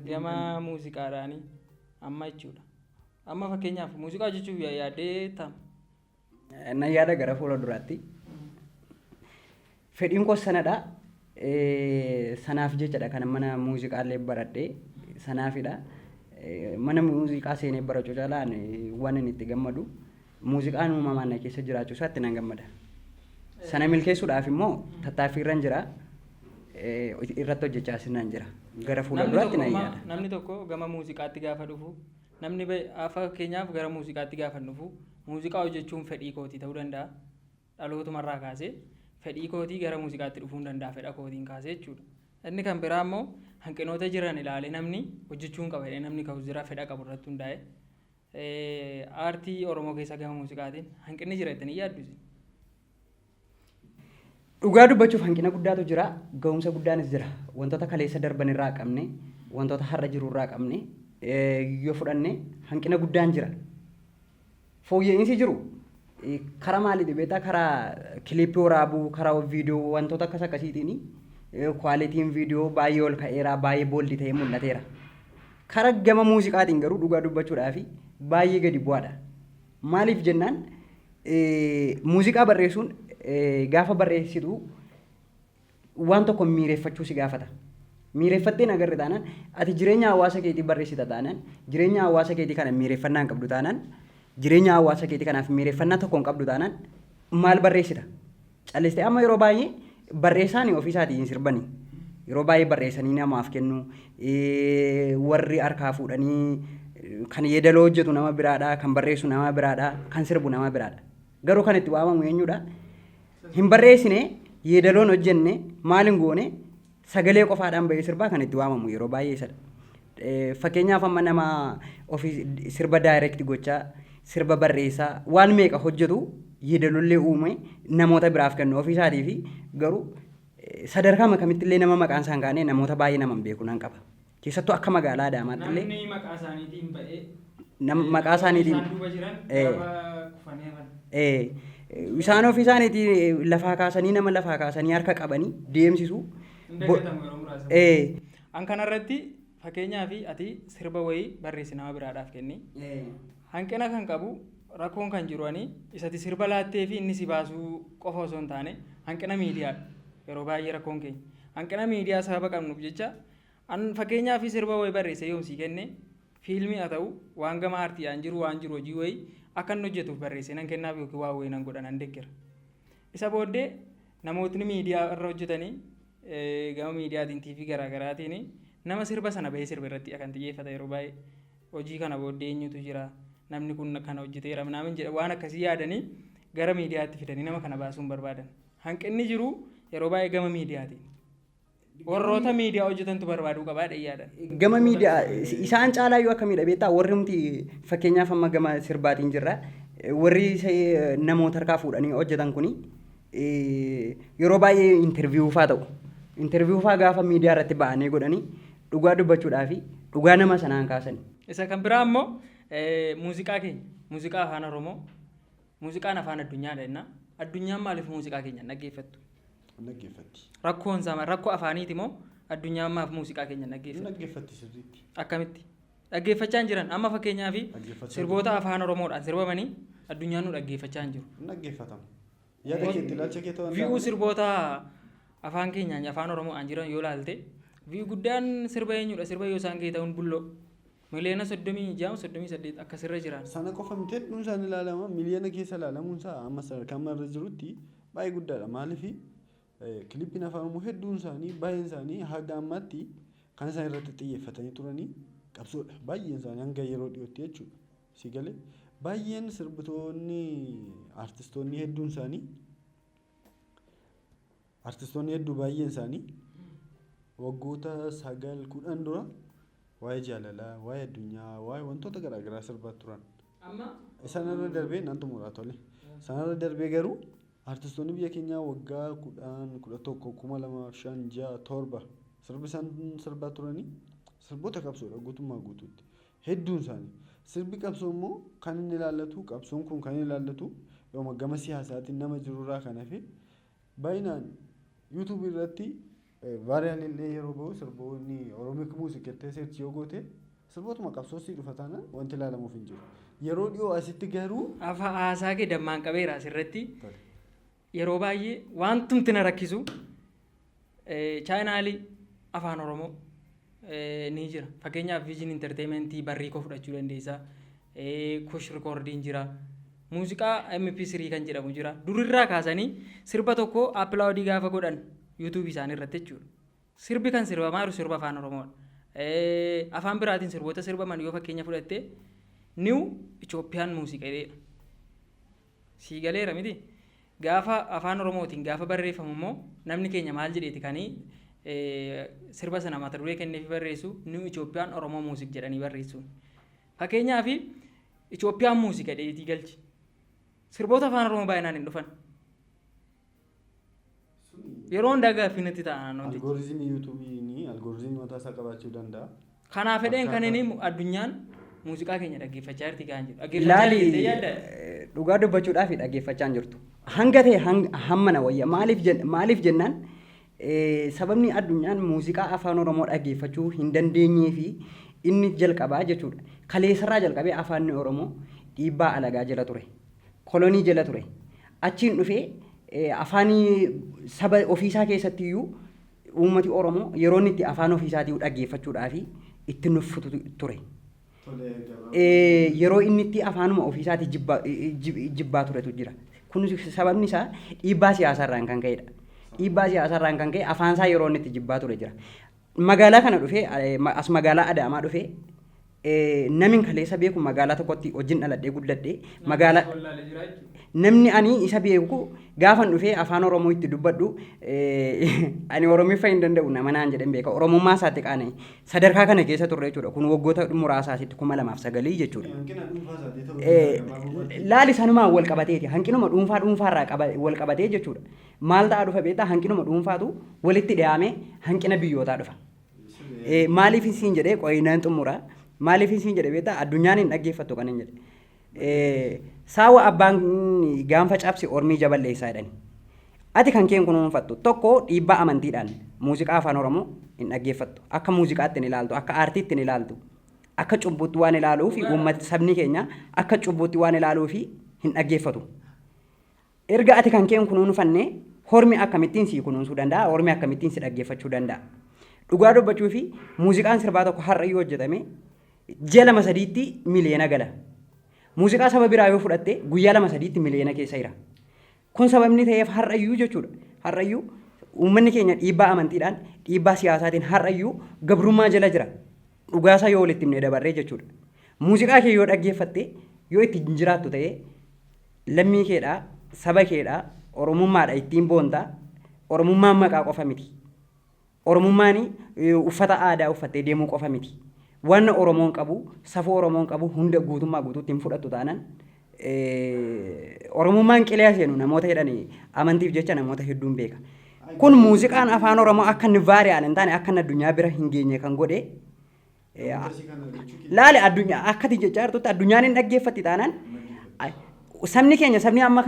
A: Gama muuziqaadhaanii amma jechuudha. Amma fakkeenyaaf muuziqaa jechuun yaaddee ta'a.
C: Na yaada gara fuula duraatti. Fedhiin koo sanadha. Sanaaf jechadha kan mana muuziqaallee baradhee sanaafidha. Mana muuziqaa seenee barachuu caalaan waan inni itti gammadu muuziqaan uumamaan na keessa jiraachuu isaatti nan gammada. Sana milkeessuudhaaf immoo tattaaffii irra jira. Irratti hojjechaa sinan jira. Gara fuula duraatti nan yaada.
A: Namni tokko gama muuziqaatti gaafa dhufu namni fakkeenyaaf gara muuziqaatti gaafa dhufu muuziqaa hojjechuun fedhii kootii ta'uu danda'a. Dhalootumarraa kaasee fedhii kootii gara muuziqaatti dhufuu hin danda'a fedha kootiin kaasee jechuudha. Inni kan biraa immoo hanqinoota jiran ilaalee namni hojjechuun qaba jedhee namni ka'u jira fedha qabu irratti hundaa'e. Aartii Oromoo keessa gama muuziqaatiin hanqinni jira jettanii yaaddu?
C: Dhugaa dubbachuuf hanqina guddaatu jira. Ga'umsa guddaanis jira. Wantoota kaleessa darban irraa qabne wantoota har'a jiru irraa qabne yoo fudhanne hanqina guddaan jira. Fooyya'insi jiru karaa maaliiti beektaa? Karaa kiliippii waraabuu, karaa viidiyoo wantoota akkas akkasiitiin kwaalitiin viidiyoo baay'ee ol ka'eera, baay'ee booldi ta'ee mul'ateera. Karaa gama muuziqaatiin garuu dhugaa dubbachuudhaaf baay'ee gadi bu'aadha. Maaliif jennaan muuziqaa barreessuun gaafa barreessitu waan tokko miireeffachuu si gaafata. Miireeffattee agarre taanaan ati jireenya hawaasa keetii barreessita taanaan jireenya hawaasa keetii kana miireeffannaa hin qabdu taanaan jireenya hawaasa keetii kanaaf miireeffannaa tokko hin qabdu taanaan maal barreessita? Callistee amma yeroo baay'ee barreessaan ofiisaatii hin sirbanii. Yeroo baay'ee barreessanii namaaf kennu warri harkaa fuudhanii kan yeedaloo hojjetu nama biraadha, kan barreessu nama biraadha, kan sirbu nama biraadha. Garuu kan itti waamamu eenyudha? Hin barreessine yeedaloon hojjenne maal hin goone sagalee qofaadhaan bahee sirbaa kan itti waamamu yeroo baay'ee isadha. Fakkeenyaaf amma nama ofii sirba daayirekti gochaa sirba barreessaa waan meeqa hojjetu yeedalollee uume namoota biraaf kennu ofiisaatii fi garuu sadarkaa makamittillee nama maqaan isaan kaane namoota baay'ee nama beeku nan qaba. Keessattuu akka magaalaa Adaamaatti illee
A: namni maqaa isaaniitiin ba'ee
C: maqaa isaaniitiin
A: isaan duuba jiran gaba kufanii hafan.
C: Isaan ofii isaaniitiin lafaa kaasanii nama lafaa kaasanii harka qabanii deemsisu.
A: An kanarratti fakkeenyaaf ati sirba wayii barreessi nama biraadhaaf kenni. Hanqina kan qabu rakkoon kan jiru ani isati sirba laattee fi inni si baasuu qofa osoo hin taane hanqina miidiyaadha. Yeroo baay'ee rakkoon keenya hanqina miidiyaa sababa qabnuuf jecha an fakkeenyaaf sirba wayii barreesse yoomsii kenne fiilmii haa ta'u waan gama aartiidhaan jiru waan jiru hojii wayii akka inni hojjetuuf barreesse nan kennaaf yookiin waa wayii nan godhan an deeggera. Isa booddee namootni miidiyaa irra hojjetanii gama miidiyaatiin TV garaagaraatiin nama sirba sana bahee sirba irratti kan xiyyeeffata yeroo baay'ee hojii kana booddee eenyutu jira namni kun kana hojjeteera naamin jedha waan akkasii yaadanii gara miidiyaatti fidanii nama kana baasuun barbaadan. Hanqinni jiru yeroo baay'ee gama miidiyaatiin. Warroota miidiyaa hojjetantu barbaaduu qabaadha yaadan.
C: Gama miidiyaa isaan caalaa yoo akka miidha beektaa warri nuti fakkeenyaaf amma gama sirbaatiin jirra warri namoota harkaa fuudhanii hojjetan kuni yeroo baay'ee intarviiyuufaa ta'u. Intarviiyuufaa gaafa miidiyaa irratti ba'anii godhanii dhugaa dubbachuudhaa fi dhugaa nama sanaan kaasani.
A: Isa kan biraa immoo muuziqaa keenya muuziqaa afaan Oromoo muuziqaan afaan addunyaadha jenna. Addunyaan maaliif muuziqaa keenya dhaggeeffattu?
B: Dhaggeeffatti.
A: Rakkoon isaa rakkoo afaaniiti moo addunyaan maaf muuziqaa keenya dhaggeeffatti?
B: Dhaggeeffatti sirriitti.
A: Akkamitti? Dhaggeeffachaa hin jiran amma fakkeenyaaf sirboota afaan Oromoodhaan sirbamanii addunyaan nu dhaggeeffachaa hin jiru.
B: Dhaggeeffatamu. Yaada keetti ilaalcha kee ta'uu
A: Vi'uu sirboota afaan keenyaan afaan Oromoodhaan jiran yoo ilaalte vi'uu guddaan sirba eenyudha sirba yoo isaan kee ta'uun bulloo. Miliyoona 36 akkasirra jiran.
B: Sana qofa miti hedduun isaan ilaalama miliyoona keessa ilaalamuun isaa amma sadarkaa irra jirutti baay'ee guddaadha. Maaliif kilippiin afaan Oromoo hedduun isaanii baay'een isaanii haga ammaatti kan isaan irratti xiyyeeffatanii turanii qabsoodha. Baay'een isaanii hanga yeroo dhiyootti jechuudha. Si galee baay'een sirbitoonni artistoonni hedduun isaanii baay'een isaanii waggoota 9-10 dura waa'ee jaalalaa, waa'ee addunyaa, waa'ee wantoota garaagaraa sirbaa turan. Sanarra darbee nan xumuraa tole. Sanarra darbee garuu artistoonni biyya keenyaa waggaa 10, 11, 2005, 6, 7 sirbi isaan sirbaa turanii sirboota qabsoodha guutummaa guutuutti. Hedduun isaanii. Sirbi qabsoo immoo kan inni ilaallatu qabsoon kun kan inni ilaallatu yooma gama siyaasaatiin nama jirurraa kan hafe baay'inaan yuutuubii irratti vaariyaan illee yeroo bahu sirboonni Oromiik muuziqettee seerchi yoo goote sirbootuma qabsoosii dhufa taana wanti ilaalamuuf hin jiru. Yeroo dhiyoo asitti garuu
A: afaan haasaa kee dammaan qabeera asirratti yeroo baay'ee wantumti na rakkisu chaayinaalii afaan Oromoo ni jira. Fakkeenyaaf Viijin Interteementii barrii koo fudhachuu dandeessa. Kush Rikoordiin jira. Muuziqaa MP3 kan jedhamu jira. Durirraa kaasanii sirba tokko appilaawudii gaafa godhan yuutuubii isaanii irratti jechuudha. Sirbi kan sirbamaa jiru sirba afaan Oromoodha. Afaan biraatiin sirboota sirbaman yoo fakkeenya fudhatte niw Itoophiyaan muuziqeedha. Sii galeera miti. Gaafa afaan Oromootiin gaafa barreeffamu immoo namni keenya maal jedheeti kanii sirba sana mata duree kenneefi barreessu niw Itoophiyaan Oromoo muuziq jedhanii barreessu. Fakkeenyaaf Itoophiyaan muuziqa dheetii galchi. Sirboota afaan Oromoo baay'inaan hin dhufan. Yeroo hundaa gaaffiitti ta'an naannoo.
B: Algooriizimii yuutuubii algooriizimii mataa isaa qabaachuu danda'a.
A: Kanaaf fedheen kan inni addunyaan muuziqaa keenya dhaggeeffachaa jirti kan jedhu. Dhaggeeffachaa
C: dhugaa dubbachuudhaaf dhaggeeffachaa jirtu. Hanga ta'e hammana wayya maaliif jennaan sababni addunyaan muuziqaa afaan Oromoo dhaggeeffachuu hin dandeenyee fi inni jalqabaa jechuudha. Kaleessarraa jalqabee afaan Oromoo dhiibbaa alagaa jala ture. Kolonii jala ture. Achiin dhufee afaan saba ofiisaa keessatti iyyuu uummati Oromoo yeroo inni itti afaan ofiisaatii dhaggeeffachuudhaaf itti nuffutu ture. Yeroo inni itti afaanuma ofiisaatii jibbaa turetu jira. Kun sababni isaa dhiibbaa siyaasaarraan kan ka'edha. Dhiibbaa siyaasaarraan kan ka'e afaan isaa yeroo inni itti jibbaa ture jira. Magaalaa kana dhufee as magaalaa Adaamaa dhufee namni kaleessa beeku magaalaa tokkotti wajjin dhaladhee guddadhee magaalaa namni ani isa beeku gaafan dhufee afaan Oromoo itti dubbadhu ani Oromiffaa hin danda'u nama naan jedhan beeka. Oromummaa isaatti qaana'e sadarkaa kana keessa turre jechuudha. Kun waggoota muraasaasitti 2009 jechuudha. Laali sanumaan wal qabateeti. Hanqinuma dhuunfaarraa wal qabatee jechuudha. Maal ta'a dhufa beektaa hanqinuma dhuunfaatu walitti dhiyaamee hanqina biyyootaa dhufa. Maaliif siin jedhee qoyinaan xumuraa. Maaliif siin jedhee beektaa addunyaan hin dhaggeeffattu kan hin jedhe. Saawa abbaan gaanfa cabsi ormii jaballeessaa jedhani. Ati kan keen kunuunfattu tokko dhiibbaa amantiidhaan muuziqaa afaan Oromoo hin dhaggeeffattu. Akka muuziqaatti hin ilaaltu, akka aartiitti hin ilaaltu. Akka cubbuutti waan ilaaluu fi uummati sabni keenya akka cubbuutti waan ilaaluu fi hin dhaggeeffatu. Erga ati kan keen kunuunfanne hormi akkamittiin si kunuunsuu danda'a, hormi akkamittiin si dhaggeeffachuu danda'a. Dhugaa dubbachuu fi muuziqaan sirbaa tokko har'a yoo hojjetame ji'a 2-3tti miliyoona gala. Muuziqaa saba biraa yoo fudhatte guyyaa 2-3tti miliyoona keessa jira. Kun sababni ta'eef har'ayyuu jechuudha. Har'ayyuu uummanni keenya dhiibbaa amantiidhaan dhiibbaa siyaasaatiin har'ayyuu gabrummaa jala jira. Dhugaasaa yoo walitti himnee dabarree jechuudha. Muuziqaa kee yoo dhaggeeffatte yoo itti jiraattu ta'ee lammii keedhaa saba keedhaa Oromummaadha ittiin boontaa. Oromummaan maqaa qofa miti. Oromummaan uffata aadaa uffattee deemuu qofa miti. Waan Oromoon qabu safuu Oromoon qabu hunda guutummaa guutuutti hin fudhattu taanaan Oromummaan qilee seenu namoota jedhanii amantiif jecha namoota hedduun beeka. Kun muuziqaan afaan Oromoo akka inni vaariyaan hin taane akka inni addunyaa bira hin geenye kan godhe laale addunyaa akkati jecha jirtutti addunyaan hin dhaggeeffatti taanaan sabni keenya sabni amma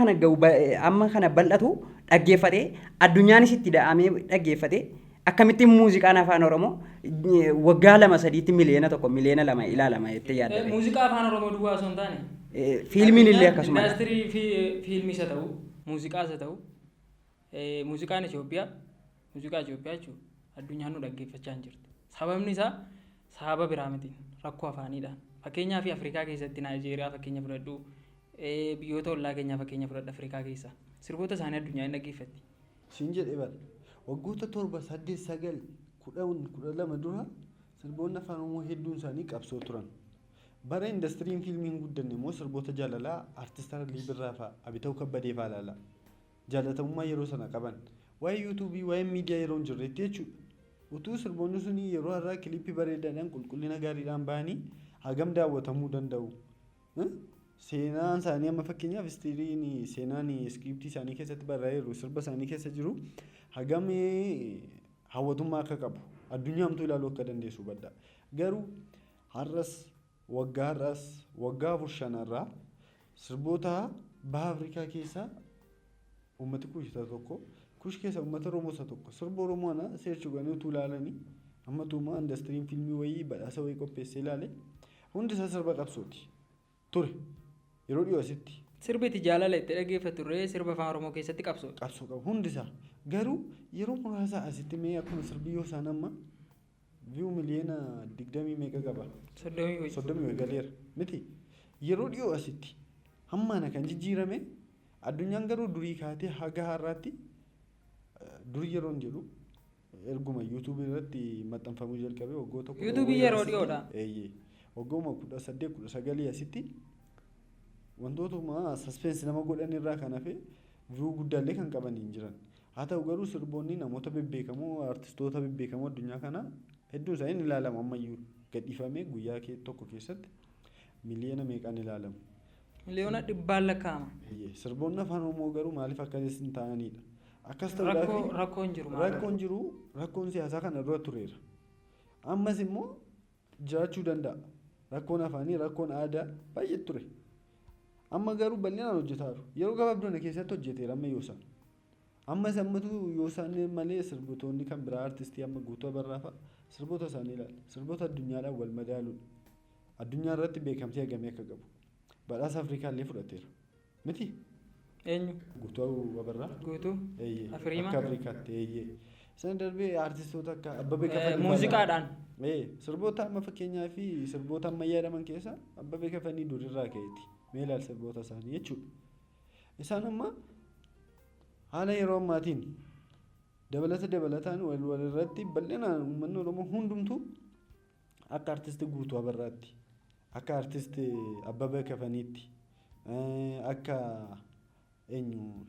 C: kana bal'atu dhaggeeffatee addunyaanis itti da'amee dhaggeeffatee akkamittiin muuziqaan afaan Oromoo waggaa 2-3tti miliyoona 2 ilaalama jettee yaadda.
A: Muuziqaa afaan Oromoo duwwaa osoo hin taane.
C: Fiilmiin illee akkasuma.
A: Indaastirii fiilmiis haa ta'u muuziqaas haa ta'u muuziqaan Itoophiyaa jechuudha addunyaan nu dhaggeeffachaa hin jirtu. Sababni isaa sababa biraa miti rakkoo afaaniidhaan. Fakkeenyaa fi Afrikaa keessatti Naayijeeriyaa fakkeenya fudhadhu biyyoota ollaa keenyaa fakkeenya fudhadhu Afrikaa keessa sirboota isaanii addunyaan hin dhaggeeffatti.
B: Siin jedhee bara waggoota 7-8-9-10-12 dura sirboonni afaan Oromoo hedduun isaanii qabsoo turan. Bara indastiriin fiilmii hin guddanne immoo sirboota jaalalaa artist Alii Birraa fa'aa Abita'uu Kabbadee fa'aa ilaala. Jaalatamummaa yeroo sana qaban waa'ee yuutuubii waa'ee miidiyaa yeroo hin jirretti jechuudha. Utuu sirboonni suni yeroo har'aa kiliippii bareedaadhaan qulqullina gaariidhaan bahanii hagam daawwatamuu danda'u. Seenaan isaanii amma fakkeenyaaf istiriin seenaan iskiriiptii isaanii keessatti barreeffamee sirba isaanii keessa jiru hagam hawwatummaa akka qabu addunyaamtuu ilaaluu akka dandeessu badda. Garuu har'as waggaa 4-5 sirboota baha Afrikaa keessa uummati kuushita tokko kuush keessa uummata Oromoo isa tokko sirba Oromoo ana seerchuu ganii utuu ilaalanii amma tuuma indastiriin fiilmii wayii badhaasa wayii qopheessee ilaale hundi isaa sirba qabsooti ture yeroo dhiyoo asitti.
A: Sirbiti jaalala itti dhaggeeffatu turre sirba afaan Oromoo keessatti qabsoo
B: qabu hundi isaa garuu yeroo muraasa asitti mee akkuma sirbi yoo isaan amma viyuu miliyoona 20 meeqa qaba 30 galeera miti yeroo dhiyoo asitti hammaana kan jijjiirame addunyaan garuu durii kaatee haga har'aatti durii yeroo hin jedhu erguma yuutuubii irratti maxxanfamuu jalqabe waggoota
A: yuutuubii yeroo dhiyoodha.
B: Waggooma 18-19 asitti wantootuma saspeensi nama godhan irraa kan hafe viyuu guddaallee kan qaban hin jiran. Haa ta'u garuu sirboonni namoota bebbeekamoo artistoota bebbeekamoo addunyaa kana hedduun isaanii ilaalamu ammayyuu gadhiifamee guyyaa tokko keessatti miliyoona meeqaan ilaalamu.
A: Miliyoona 100 lakkaa'ama.
B: Sirboonni afaan Oromoo garuu maaliif akkas hin taa'anidha. Akkas
A: ta'uudhaaf rakkoon
B: jiru rakkoon siyaasaa kana dura tureera. Ammas immoo jiraachuu danda'a. Rakkoon afaanii rakkoon aadaa baay'ee ture. Amma garuu bal'inaan hojjetaa jiru. Yeroo gabaabduu keessatti hojjeteera amma yoosaan. Ammas ammatu yoosaan malee sirbitoonni kan biraa artistii amma Guutuu Abarraa fa'a sirboota isaanii ilaali. Sirboota addunyaadhaan wal madaaluudha. Addunyaa irratti beekamtii hagamee akka qabu. Badhaasa Afrikaa illee fudhateera. Miti?
A: Eenyu?
B: Guutuu Abarraa.
A: Guutuu? Afriimaa?
B: Akka Afrikaatti eeyyee. Sana darbee artistoota akka Abbabee Kafanii.
A: Muuziqaadhaan?
B: Sirboota amma fakkeenyaa fi sirboota ammayyaa jedhaman keessa Abbabee Kafanii durirraa ka'eeti. Mee ilaali sirboota isaanii jechuudha. Isaan amma haala yeroo ammaatiin dabalataan walirratti bal'inaan uummanni Oromoo hundumtuu akka artistii Guutuu Abarraatti, akka artistii Abbabee Kafaniitti, akka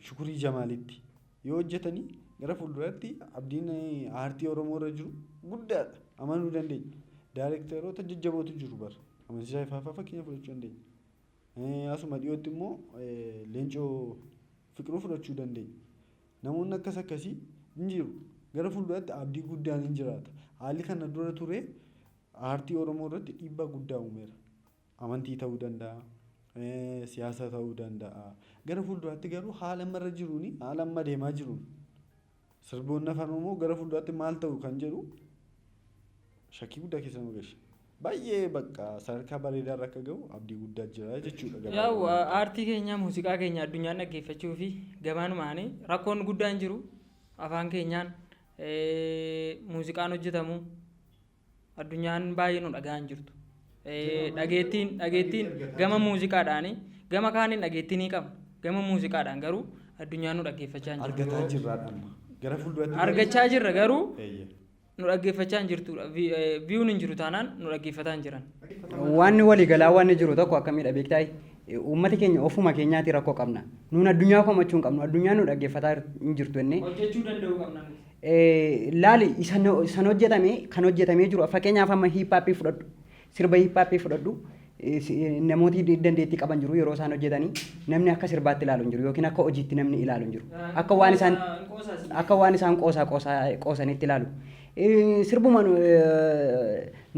B: Shukurii Jamaalitti yoo hojjetanii gara fuulduraatti abdiin aartii Oromoo irra jiru guddaadha. Amanuu dandeenya. Daayirekteroota jajjabootu jiru bara. Amansiisaa Ifaafaa fakkeenya fudhachuu dandeenya. Asuma dhiyootti immoo Leencoo Fiqiruu fudhachuu dandeenya. Namoonni akkasii hin jiru. Gara fuulduraatti abdii guddaan hin jiraata. Haalli kana dura ture aartii Oromoo irratti dhiibbaa guddaa uumeera. Amantii ta'uu danda'a. Siyaasa ta'uu danda'a. Gara fuulduraatti garuu haala ammarra jiruuni haala amma deemaa jiruun sirboonni afaan Oromoo gara fuulduraatti maal ta'u kan jedhu shakkii guddaa keessa nu galcha. Baay'ee bakka sadarkaa bareedaarra akka gahu abdii guddaa jira jechuudha.
A: Yaa'u aartii keenya muuziqaa keenya addunyaan dhaggeeffachuu fi gabaanumaan rakkoon guddaan jiru afaan keenyaan muuziqaan hojjetamu addunyaan baay'ee nu dhaga'an jirtu. Dhageettiin gama muuziqaadhaan gama kaaniin dhageettiin ni qaba. Gama muuziqaadhaan garuu addunyaan nu dhaggeeffachaa hin jirtu.
B: Argataa jirraadhaan gara fuulduraatti
A: argachaa jirra garuu nu dhaggeeffachaa hin jirtudha. Viyuun hin jiru taanaan nu dhaggeeffataa hin jiran.
C: Waan waliigalaa waan jiru tokko akkamidha beektaa? Uummati keenya ofuma keenyaatti rakkoo qabna. Nuun addunyaa komachuu hin qabnu. Addunyaan nu dhaggeeffataa hin jirtu jennee.
A: Hojjechuu danda'uu qabna.
C: Laali san hojjetamee jiru fakkeenyaaf amma hiippaappii fudhadhu. Sirba hiippaappii fudhadhu. Namooti dandeettii qaban jiru yeroo isaan hojjetanii namni akka sirbaatti ilaalu hin jiru yookiin akka hojiitti namni ilaalu hin jiru. Akka waan isaan qoosanitti ilaalu. Sirbuma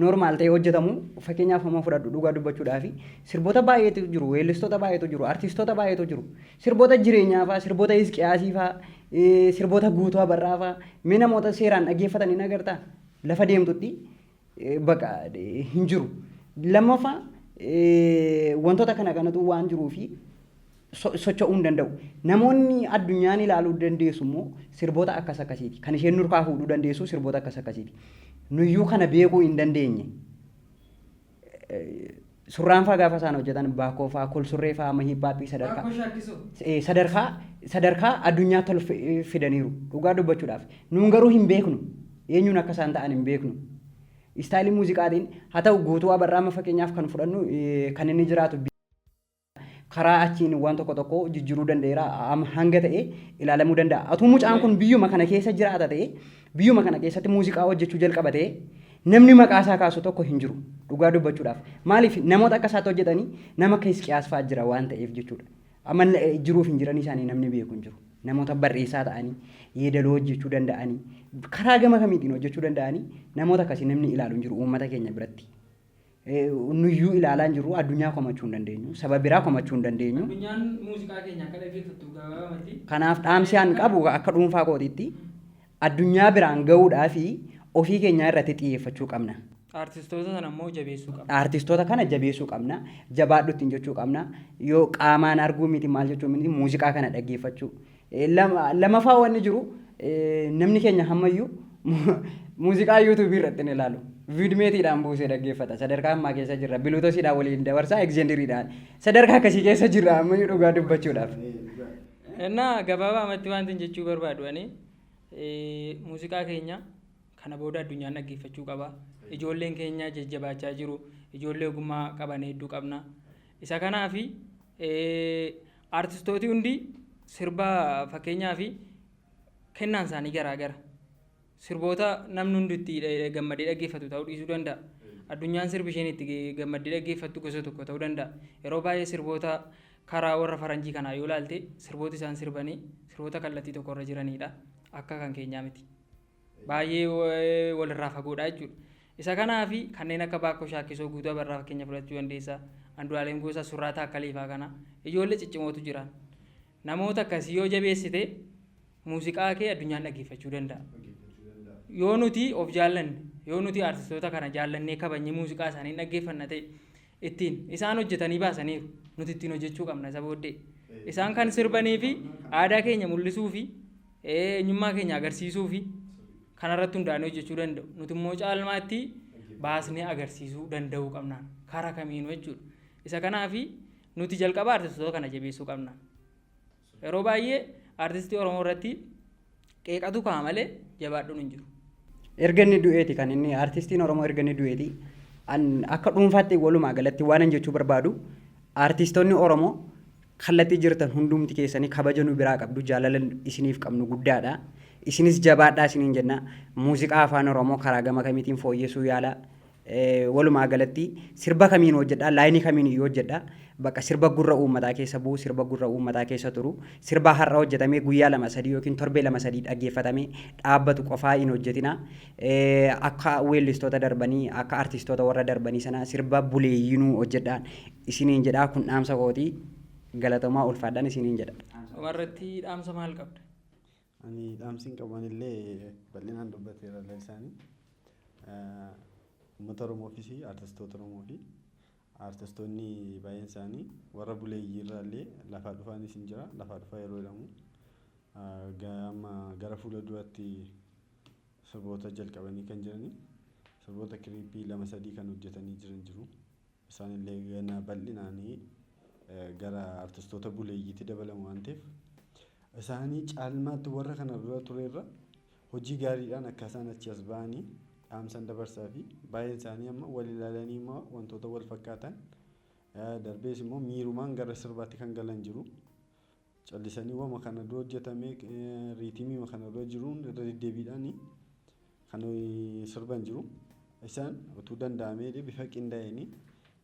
C: normaal ta'ee hojjetamu fakkeenyaaf amma fudhadhu dhugaa dubbachuudhaaf sirboota baay'eetu jiru, weellistoota baay'eetu jiru, artistoota baay'eetu jiru. Sirboota jireenyaa fa'aa, sirboota Hisqiyaasii fa'aa, sirboota Guutuu Abarraa fa'aa mee namoota seeraan dhaggeeffatanii ni agartaa? Lafa deemtutti bakka hin jiru. Lammaffaa wantoota kanatu waan jiruufi socho'uu hin danda'u. Namoonni addunyaan ilaaluu dandeessu immoo sirboota akkasiiti. Kan isheen nurkaa fuudhuu dandeessu sirboota akkasiiti. Nuyyuu kana beekuu hin dandeenye. Surraan fa'aa gaafa isaan hojjetan baakoo fa'aa, kolsurree fa'aa, hiippaappii sadarkaa addunyaatti ol fidaniiru. Dhugaa dubbachuudhaaf. Nuun garuu hin beeknu. Eenyuun akka isaan ta'an hin beeknu. Istaayilii muuziqaatiin haa ta'u Guutuu Abarraa fakkeenyaaf kan fudhannu kan inni jiraatu karaa achiin waan tokko jijjiiruu danda'eera hanga ta'e ilaalamuu danda'a. Atuu mucaan kun biyyuma kana keessa jiraata ta'e biyyuma kana keessatti muuziqaa hojjechuu jalqaba ta'e namni maqaa isaa kaasu tokko hin jiru dhugaa dubbachuudhaaf. Maaliif namoota akka isaatti hojjetanii nama akka Hisqiyaas fa'aa jira waan ta'eef jechuudha. Amma jiruuf hin jiran isaanii namni beeku hin jiru. Namoota barreessaa ta'anii yeedaloo hojjechuu danda'anii karaa gama kamiitiin hojjechuu danda'anii namoota akkasii namni ilaalu hin jiru uummata keenya biratti. Nuyyuu ilaalaa hin jiru addunyaa komachuu hin dandeenyu saba biraa komachuu hin dandeenyu.
A: Addunyaan muuziqaa keenya akka dhaggeeffattu gabaabamatti.
C: Kanaaf dhaamsi aan qabu akka dhuunfaa kootiitti addunyaa biraan gahuudhaa fi ofii keenyaa irratti xiyyeeffachuu qabna.
A: Artistoota sana immoo jabeessuu qabna.
C: Artistoota kana jabeessuu qabna. Jabaadhuutti jechuu qabna. Yoo qaamaan arguu miti maal jechuu miti muuziqaa kana dhaggeeffachuu. Lamaffaa wanni jiru namni keenya hammayyuu muuziqaa yuutuubii irratti ni ilaalu. Viidmeetiidhaan buusee dhaggeeffata. Sadarkaa ammaa keessa jirra. Biluutosiidhaan waliin dabarsaa egzendiriidhaan. Sadarkaa akkasii keessa jirra ammayyuu dhugaa dubbachuudhaaf.
A: Innaa gabaabumatti wanti jechuu barbaadu muuziqaa keenya kana booda addunyaan dhaggeeffachuu qaba. Ijoolleen keenya jajjabaachaa jiru. Ijoollee ogummaa qaban hedduu qabna. Isa kanaafi artistooti hundi sirba fakkeenyaa fi kennaan isaanii garaagara. Sirboota namni hundi itti gammadee dhaggeeffatu ta'uu dhiisuu danda'a. Addunyaan sirbi isheen itti gammadee dhaggeeffattu gosa tokko ta'uu danda'a. Yeroo baay'ee sirboota karaa warra faranjii kanaa yoo ilaalte sirboota isaan sirbanii sirboota kallattii tokkorra jiranidha. Akka kan keenyaa miti. Baay'ee walirraa fagoodha jechuudha. Isa kanaafi kanneen akka Baakkoo Shaakkisoo Guutuu Abarraa fakkeenya fudhachuu dandeessa. Andu'aalem Gosaa Surraa Taakkalii fa'aa kana ijoollee ciccimootu jiran. Namoota akkasii yoo jabeessite muuziqaa kee addunyaan dhaggeeffachuu danda'a. yoo nuti of jaallanne yoo nuti artistoota kana jaallannee kabajnee muuziqaa isaanii dhaggeeffanna ta'e ittiin isaan hojjetanii baasaniiru nuti ittiin hojjechuu qabna isa booddee isaan kan sirbanii fi aadaa keenya mul'isuu fi eenyummaa keenya agarsiisuu fi kanarratti hundaa'anii hojjechuu danda'u nuti immoo caalmaatti baasnee agarsiisuu danda'uu qabna karaa kamiinuu jechuudha isa kanaafi nuti jalqaba artistoota kana jabeessuu qabna yeroo baay'ee artistii Oromoo irratti qeeqatu ka'a malee jabaadhuun hin jiru.
C: Erga inni du'eeti kan inni artistiin Oromoo erga inni du'eeti akka dhuunfaatti walumaa galatti waan hin jechuu barbaadu artistoonni Oromoo kallattii jirtan hundumti keessanii kabaja nu biraa qabdu jaalala isiniif qabnu guddaadha. Isinis jabaadhaa isiniin jenna muuziqaa afaan Oromoo karaa gama kamiitiin fooyyessuu yaala. Walumaa galatti sirba kamiin hojjedha laayinii kamiin iyyuu hojjedha bakka sirba gurra uummataa keessa bu'u sirba gurra uummataa keessa turu sirba har'a hojjetamee guyyaa 2-3 yookiin torbee 2-3 dhaggeeffatamee dhaabbatu qofaa hin hojjetina akka weellistoota darbanii akka artistoota warra darbanii sana sirba buleeyyinuu hojjedhaan isiniin jedhaa kun dhaamsa kootii galatamaa ulfaadhaan isiniin jedha.
A: Warratti dhaamsa maal qabda?
B: Ani dhaamsiin qabanillee bal'inaan dubbateera lalisaanii. Uummata Oromoo fi artistoota Oromoo fi artistoonni baay'een isaanii warra buleeyyii irraallee lafaa dhufaanis hin jira lafaa dhufaa yeroo jedhamu gara fuula duraatti sirboota jalqabanii kan jiranii sirboota kiliipii 2-3 kan hojjetanii jiru isaanillee gana bal'inaanii gara artistoota buleeyyiitti dabalamu waan ta'eef isaanii caalmaatti warra kana dura tureerra hojii gaariidhaan akka isaan achi as ba'anii dhaamsan dabarsaa fi baay'een isaanii amma wal ilaalanii immoo wantoota wal fakkaatan darbees immoo miirumaan gara sirbaatti kan galan jiru callisanii wama kana dura hojjetamee riitimii kana dura jiruun irra deddeebiidhaan kan sirban jiru isaan utuu danda'amee bifa qindaa'een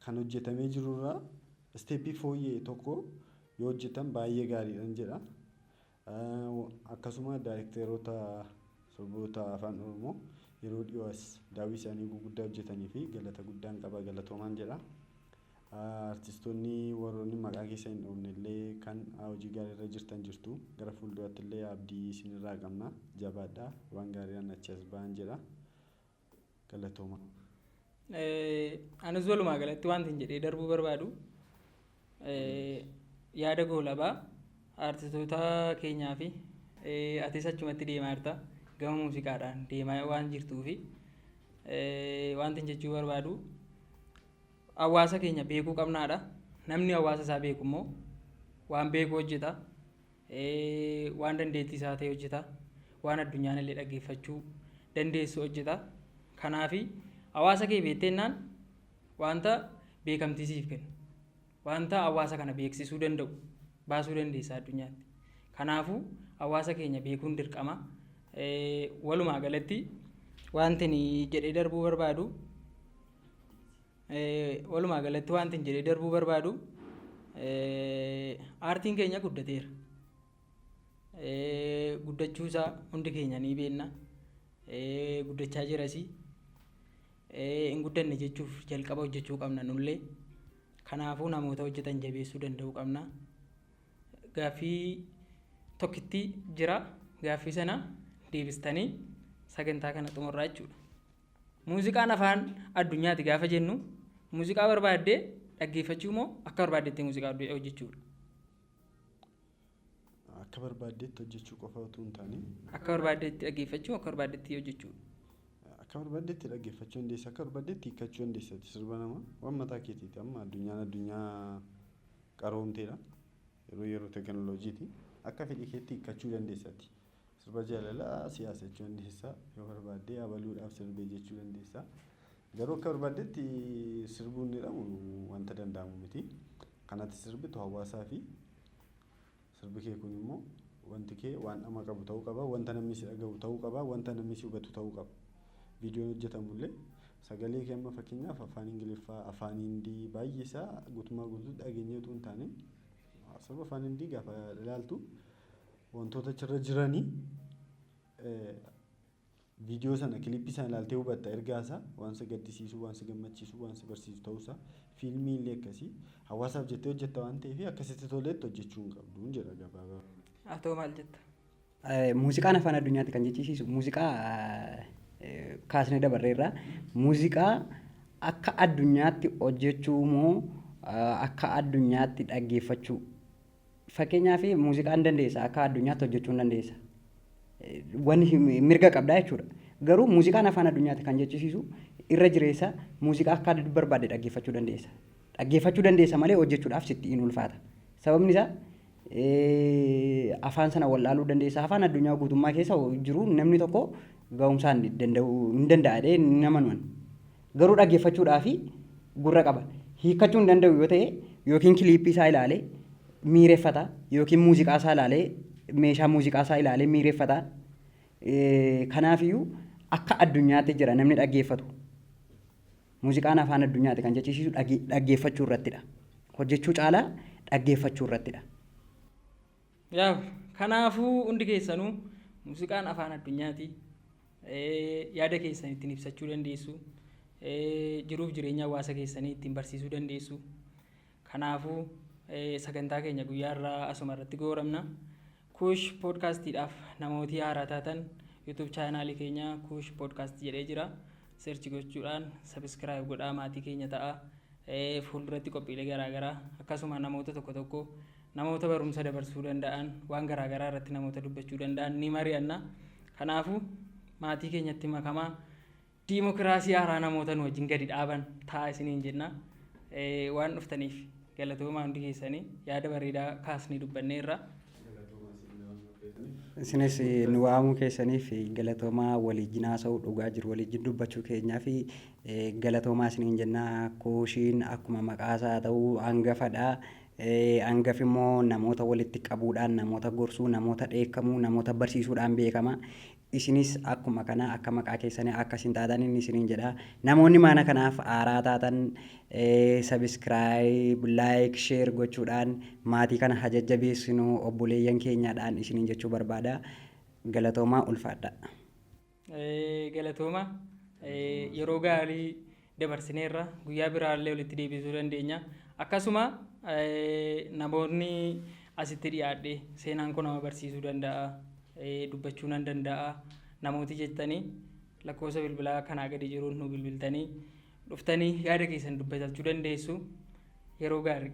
B: kan hojjetamee jirurraa isteeppii fooyyee tokko yoo hojjetan baay'ee gaariidhaan jedha akkasuma daayirekteerota sirboota afaan Oromoo yeroo dhiyoos daawwii isaanii gurguddaa hojjetanii fi galata guddaan qaba galatoomaan jedha. Artistoonni warroonni maqaa keessa hin dhoofne illee kan hojii gaarii irra jirtan jirtu gara fuulduraatti illee abdii isinirraa qabna jabaadhaa waan gaariidhaan achi as ba'an jedha galatooma.
A: Anis walumaa galatti wanti hin jedhee darbuu barbaadu yaada goolabaa artistoota keenyaa fi atis achumatti deemaa jirta. Gama muuziqaadhaan deemaa waan jirtuu fi wanti jechuu barbaadu hawaasa keenya beekuu qabnaadha. Namni hawaasa isaa beeku immoo waan beeku hojjeta, waan dandeettii isaa ta'e hojjeta, waan addunyaan illee dhaggeeffachuu dandeessu hojjeta. Kanaaf hawaasa kee beektennaan wanta beekamtii siif kennu, wanta hawaasa kana beeksisuu danda'u baasuu dandeessa addunyaatti. Kanaafuu hawaasa keenya beekuun dirqama. Walumaa galatti wanti jedhee darbuu barbaadu aartiin keenya guddateera. Guddachuusaa hundi keenya ni beekna. Guddachaa jiras hin guddanne jechuuf jalqaba hojjechuu qabna nullee. Kanaafuu namoota hojjetan jabeessuu danda'uu qabna. Gaaffii tokkitti jira. Gaaffii sana deebistanii sagantaa kana xumurraa jechuudha. Muuziqaan afaan addunyaati gaafa jennu muuziqaa barbaaddee dhaggeeffachuu moo akka barbaaddetti muuziqaa hojjechuudha?
B: Akka barbaaddetti hojjechuu qofa utuu hin taane
A: akka barbaaddetti dhaggeeffachuu akka barbaaddetti hojjechuudha.
B: Akka barbaaddetti dhaggeeffachuu dandeessa akka barbaaddetti hiikkachuu dandeessati sirba nama waan mataa keetiiti amma addunyaa qaroomteedha yeroo teekinooloojiiti akka fedhii keetti hiikkachuu dandeessati. Sirba jaalalaa siyaasa jechuu dandeessa yoo barbaadde abaluudhaaf sirbee jechuu dandeessa garuu akka barbaaddetti sirbuun jedhamu wanta danda'amu miti kanatti sirbitu hawaasaa fi sirbi kee kun immoo wanti kee waan dhama qabu ta'uu qaba wanta namni si dhagahu ta'uu qaba wanta namni si hubatu ta'uu qaba viidiyoon hojjetamullee sagalee kee amma fakkeenyaaf afaan ingiliffaa afaan hindii baay'ee isaa guutummaa guutuutti dhageenyee utuu hin taane sirba afaan hindii gaafa ilaaltu wantoota achirra jiranii viidiyoo sana kilippii sana ilaaltee hubatta ergaa isaa waan si gaddisiisu waan si gammachiisu waan si barsiisu ta'uusaa fiilmii illee akkasii hawaasaaf jettee hojjetta waan ta'eef akkasitti toleetti hojjechuu hin qabdu jedha gabaabaa.
A: Haa ta'u maal jetta?
C: muuziqaan afaan addunyaatti kan jechisiisu muuziqaa kaasnee dabarreerraa muuziqaa akka addunyaatti hojjechuu moo akka addunyaatti dhaggeeffachuu fakkeenyaaf muuziqaan dandeessa akka addunyaatti hojjechuu hin dandeessa wanni mirga qabdaa jechuudha garuu muuziqaan afaan addunyaatti kan jechisiisu irra jireessa muuziqaa akka barbaade dhaggeeffachuu dandeessa malee hojjechuudhaaf sitti hin ulfaata sababni isaa afaan sana wallaaluu dandeessa afaan addunyaa guutummaa keessa jiru namni tokko ga'umsaan hin danda'adhee nama nuwan garuu dhaggeeffachuudhaaf gurra qaba hiikkachuu hin danda'u yoo ta'e yookiin kiliippii isaa ilaalee miireeffata yookiin muuziqaa isaa ilaalee meeshaa muuziqaa isaa ilaalee miireeffata kanaafiyyuu akka addunyaatti jira namni dhaggeeffatu muuziqaan afaan addunyaatti kan jechisiisu dhaggeeffachuu irrattidha hojjechuu caalaa dhaggeeffachuu irrattidha.
A: Kanaafuu hundi keessanuu muuziqaan afaan addunyaati yaada keessan ittiin ibsachuu dandeessu jiruuf jireenya hawaasa keessanii ittiin barsiisuu dandeessu kanaafuu sagantaa keenya guyyaa irraa asuma irratti goorabna kuush poodkaastiidhaaf namooti haaraa taatan yuutuub chaanaalii keenya kuush poodkaastii jedhee jira seerchi gochuudhaan sabiskiraayib godhaa maatii keenya ta'a fuulduratti qophiilee garaagaraa akkasuma namoota tokko namoota barumsa dabarsuu danda'an waan garaagaraa irratti namoota dubbachuu danda'an ni mari'anna kanaafuu maatii keenyatti makamaa diimokiraasii haaraa namoota nu wajjin gadi dhaaban ta'a isiniin jenna waan dhuftaniif galatoomaa hundi keessanii yaada bareedaa kaasnee dubbanneerra.
C: Isinis nu waamuu keessaniif galatoomaa waliin haasa'uu dhugaa jiru waliin dubbachuu keenyaa fi galatoomaa isiniin jenna kuushiin akkuma maqaasaa ta'uu hangafadha. Hangafi immoo namoota walitti qabuudhaan namoota gorsuu namoota dheekkamuu namoota barsiisuudhaan beekama isinis akkuma kana akka maqaa keessanii akkasiin taatan inni isiniin jedha namoonni mana kanaaf haaraa taatan sabiskiraayib laayik sheer gochuudhaan maatii kana hajajjabeessinu obboleeyyan keenyaadhaan isiniin jechuu barbaada galatoomaa ulfaadha.
A: Galatooma yeroo gaarii dabarsineerra guyyaa biraallee walitti deebisuu dandeenya akkasuma namoonni asitti dhiyaadhe seenaan kun nama barsiisuu danda'a dubbachuu nan danda'a namooti jettanii lakkoofsa bilbilaa kanaa gadi jiruun nu bilbiltanii dhuftanii yaada keessan dubbachuu dandeessu yeroo gaarii.